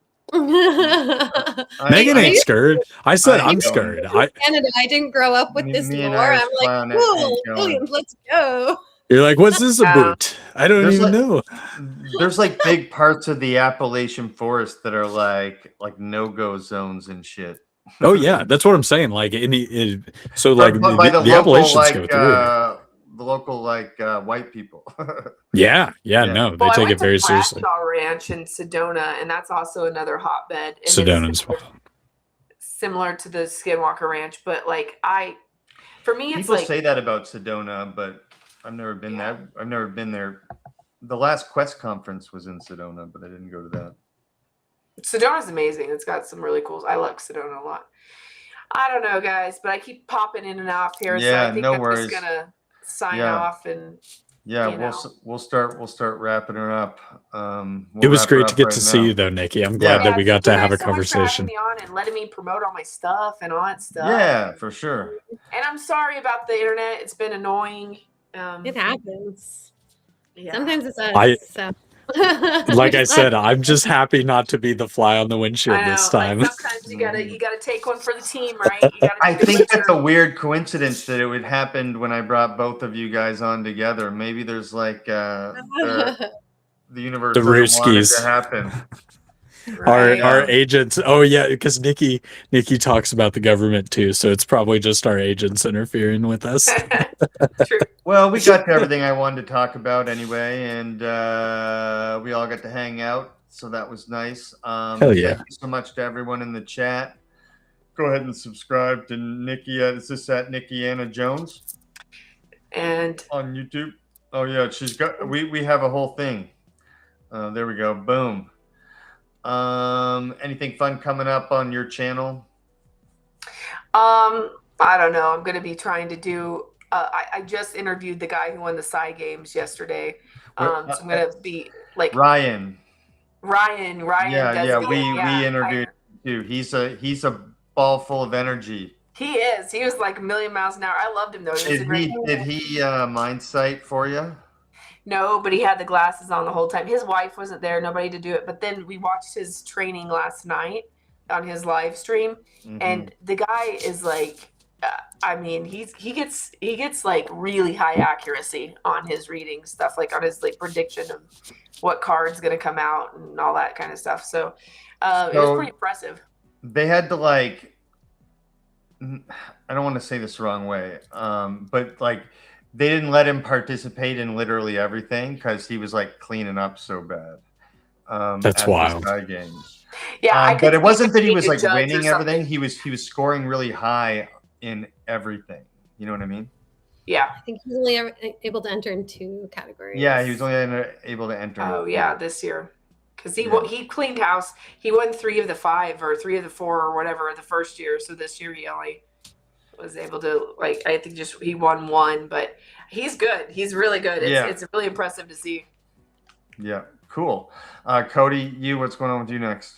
Megan ain't I- scared. I said I I'm ain't going. scared. Canada. I didn't grow up with Me- this me and lore. Irish I'm like, Clown ain't cool, going. Williams, let's go. You're like, what's this about? I don't There's even like- know. There's like big parts of the Appalachian forest that are like no-go zones and shit. Oh yeah, that's what I'm saying. Like so But like by the local, Appalachians like, go through. the local white people. Yeah, Yeah. no, they Well, I take went it very to seriously. Bradshaw Ranch in Sedona, and that's also another hotbed. And it's Sedona's similar to the Skinwalker Ranch, but like for me, it's People like say that about Sedona, but I've never been Yeah. there. I've never been there. The last Quest conference was in Sedona, but I didn't go to that. Sedona's amazing. It's got some really cool. I like Sedona a lot. I don't know, guys, but I keep popping in and off here, so Yeah, I think no I'm worries. just gonna sign Yeah. off and. Yeah, You we'll start wrapping her up. It was great to get to see you though, Nikki. I'm glad that we got to thank have you a guys so much for having conversation. me on and letting me promote all my stuff and all that stuff. Yeah, for sure. And I'm sorry about the internet. It's been annoying. It happens. Yeah. Sometimes it's us. I- so. Like I said, I'm just happy not to be the fly on the windshield I know. this time. Like sometimes you gotta take one for the team, right? You gotta. I do the think that's a butcher. weird coincidence that it would happen when I brought both of you guys on together. Maybe there's like the universe The doesn't want it to Rooskies. happen. Right. Our agents. Oh yeah, because Nikki talks about the government too, so it's probably just our agents interfering with us. True. Well, we got to everything I wanted to talk about anyway, and we all got to hang out, so that was nice. Hell yeah. Thank you so much to everyone in the chat. Go ahead and subscribe to Nikki. Is this at Nikkiana Jones And on YouTube? Oh yeah, she's got. We have a whole thing. There we go. Boom. Anything fun coming up on your channel? I don't know. I'm gonna be trying to do. I just interviewed the guy who won the Psy Games yesterday. So I'm gonna be like Ryan. Ryan. Yeah. Desby. We interviewed him too. He's a ball full of energy. He is. He was like a million miles an hour. I loved him though. He was a great. Did he mind sight for you? No, but he had the glasses on the whole time. His wife wasn't there, nobody to do it. But then we watched his training last night on his live stream, and the guy is like, I mean, he gets like really high accuracy on his reading stuff, like on his like prediction of what card's gonna come out and all that kind of stuff. So it was pretty impressive. They had to like, I don't want to say this the wrong way, but like, they didn't let him participate in literally everything because he was like cleaning up so bad. That's wild. Games. Yeah, but it wasn't that he was like judge or winning everything. something. He was scoring really high in everything. You know what I mean? Yeah. I think he's only able to enter in 2 categories. Yeah, he was only able to enter. Oh yeah, this year. Because he cleaned house. He won 3 of the 5 or 3 of the 4 or whatever the first year. So this year he only was able to, like, I think just he won 1, but he's good. He's really good. It's really impressive to see. Yeah, cool. Cody, what's going on with you next?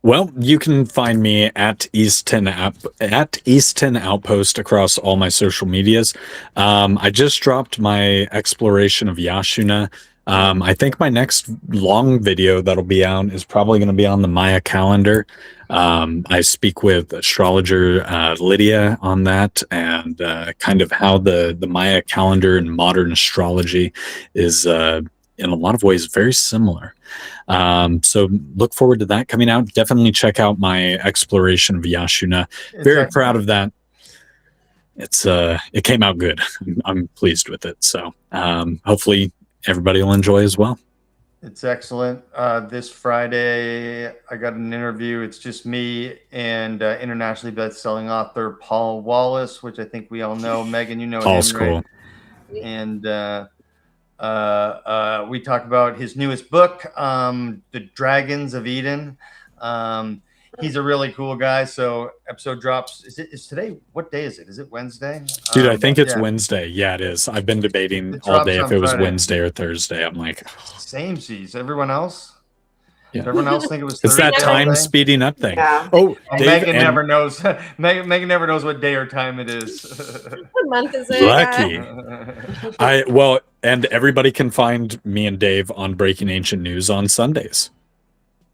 Well, you can find me at East 10 Outpost across all my social medias. I just dropped my exploration of Yashuna. I think my next long video that'll be out is probably going to be on the Maya calendar. I speak with astrologer Lydia on that, and kind of how the Maya calendar and modern astrology is in a lot of ways very similar. So look forward to that coming out. Definitely check out my exploration of Yashuna. Very proud of that. It came out good. I'm pleased with it. So hopefully everybody will enjoy as well. It's excellent. This Friday, I got an interview. It's just me and internationally best-selling author Paul Wallace, which I think we all know. Megan, you know Paul's him, cool. Right? And we talk about his newest book, The Dragons of Eden. He's a really cool guy. So episode drops. Is today? What day is it? Is it Wednesday? Dude, I think it's Wednesday. Yeah, it is. I've been debating all day if it was Wednesday or Thursday. I'm like, same seas. Everyone else? Yeah. Does everyone else think it was Thursday? It's that time speeding up thing. Yeah. Oh, Dave, Megan never knows. Megan never knows what day or time it is. What month is it? Lucky. And everybody can find me and Dave on Breaking Ancient News on Sundays.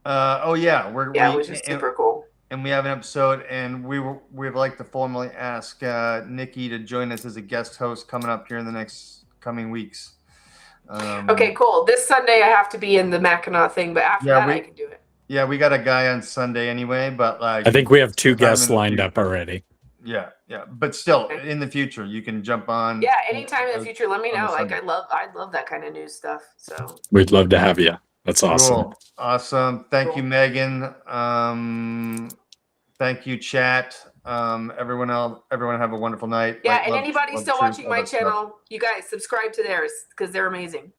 Which is super cool. And we have an episode, and we'd like to formally ask Nikki to join us as a guest host coming up here in the next coming weeks. Okay, cool. This Sunday I have to be in the Mackinac thing, but after that I can do it. Yeah, we got a guy on Sunday anyway, but like I think we have 2 guests lined up already. Yeah. But still, in the future, you can jump on. Yeah, anytime in the future, let me know. Like I'd love that kind of news stuff. So we'd love to have you. That's awesome. Cool. Awesome. Thank you, Megan. Thank you, chat. Everyone have a wonderful night. Yeah, and anybody still watching my channel, you guys subscribe to theirs because they're amazing.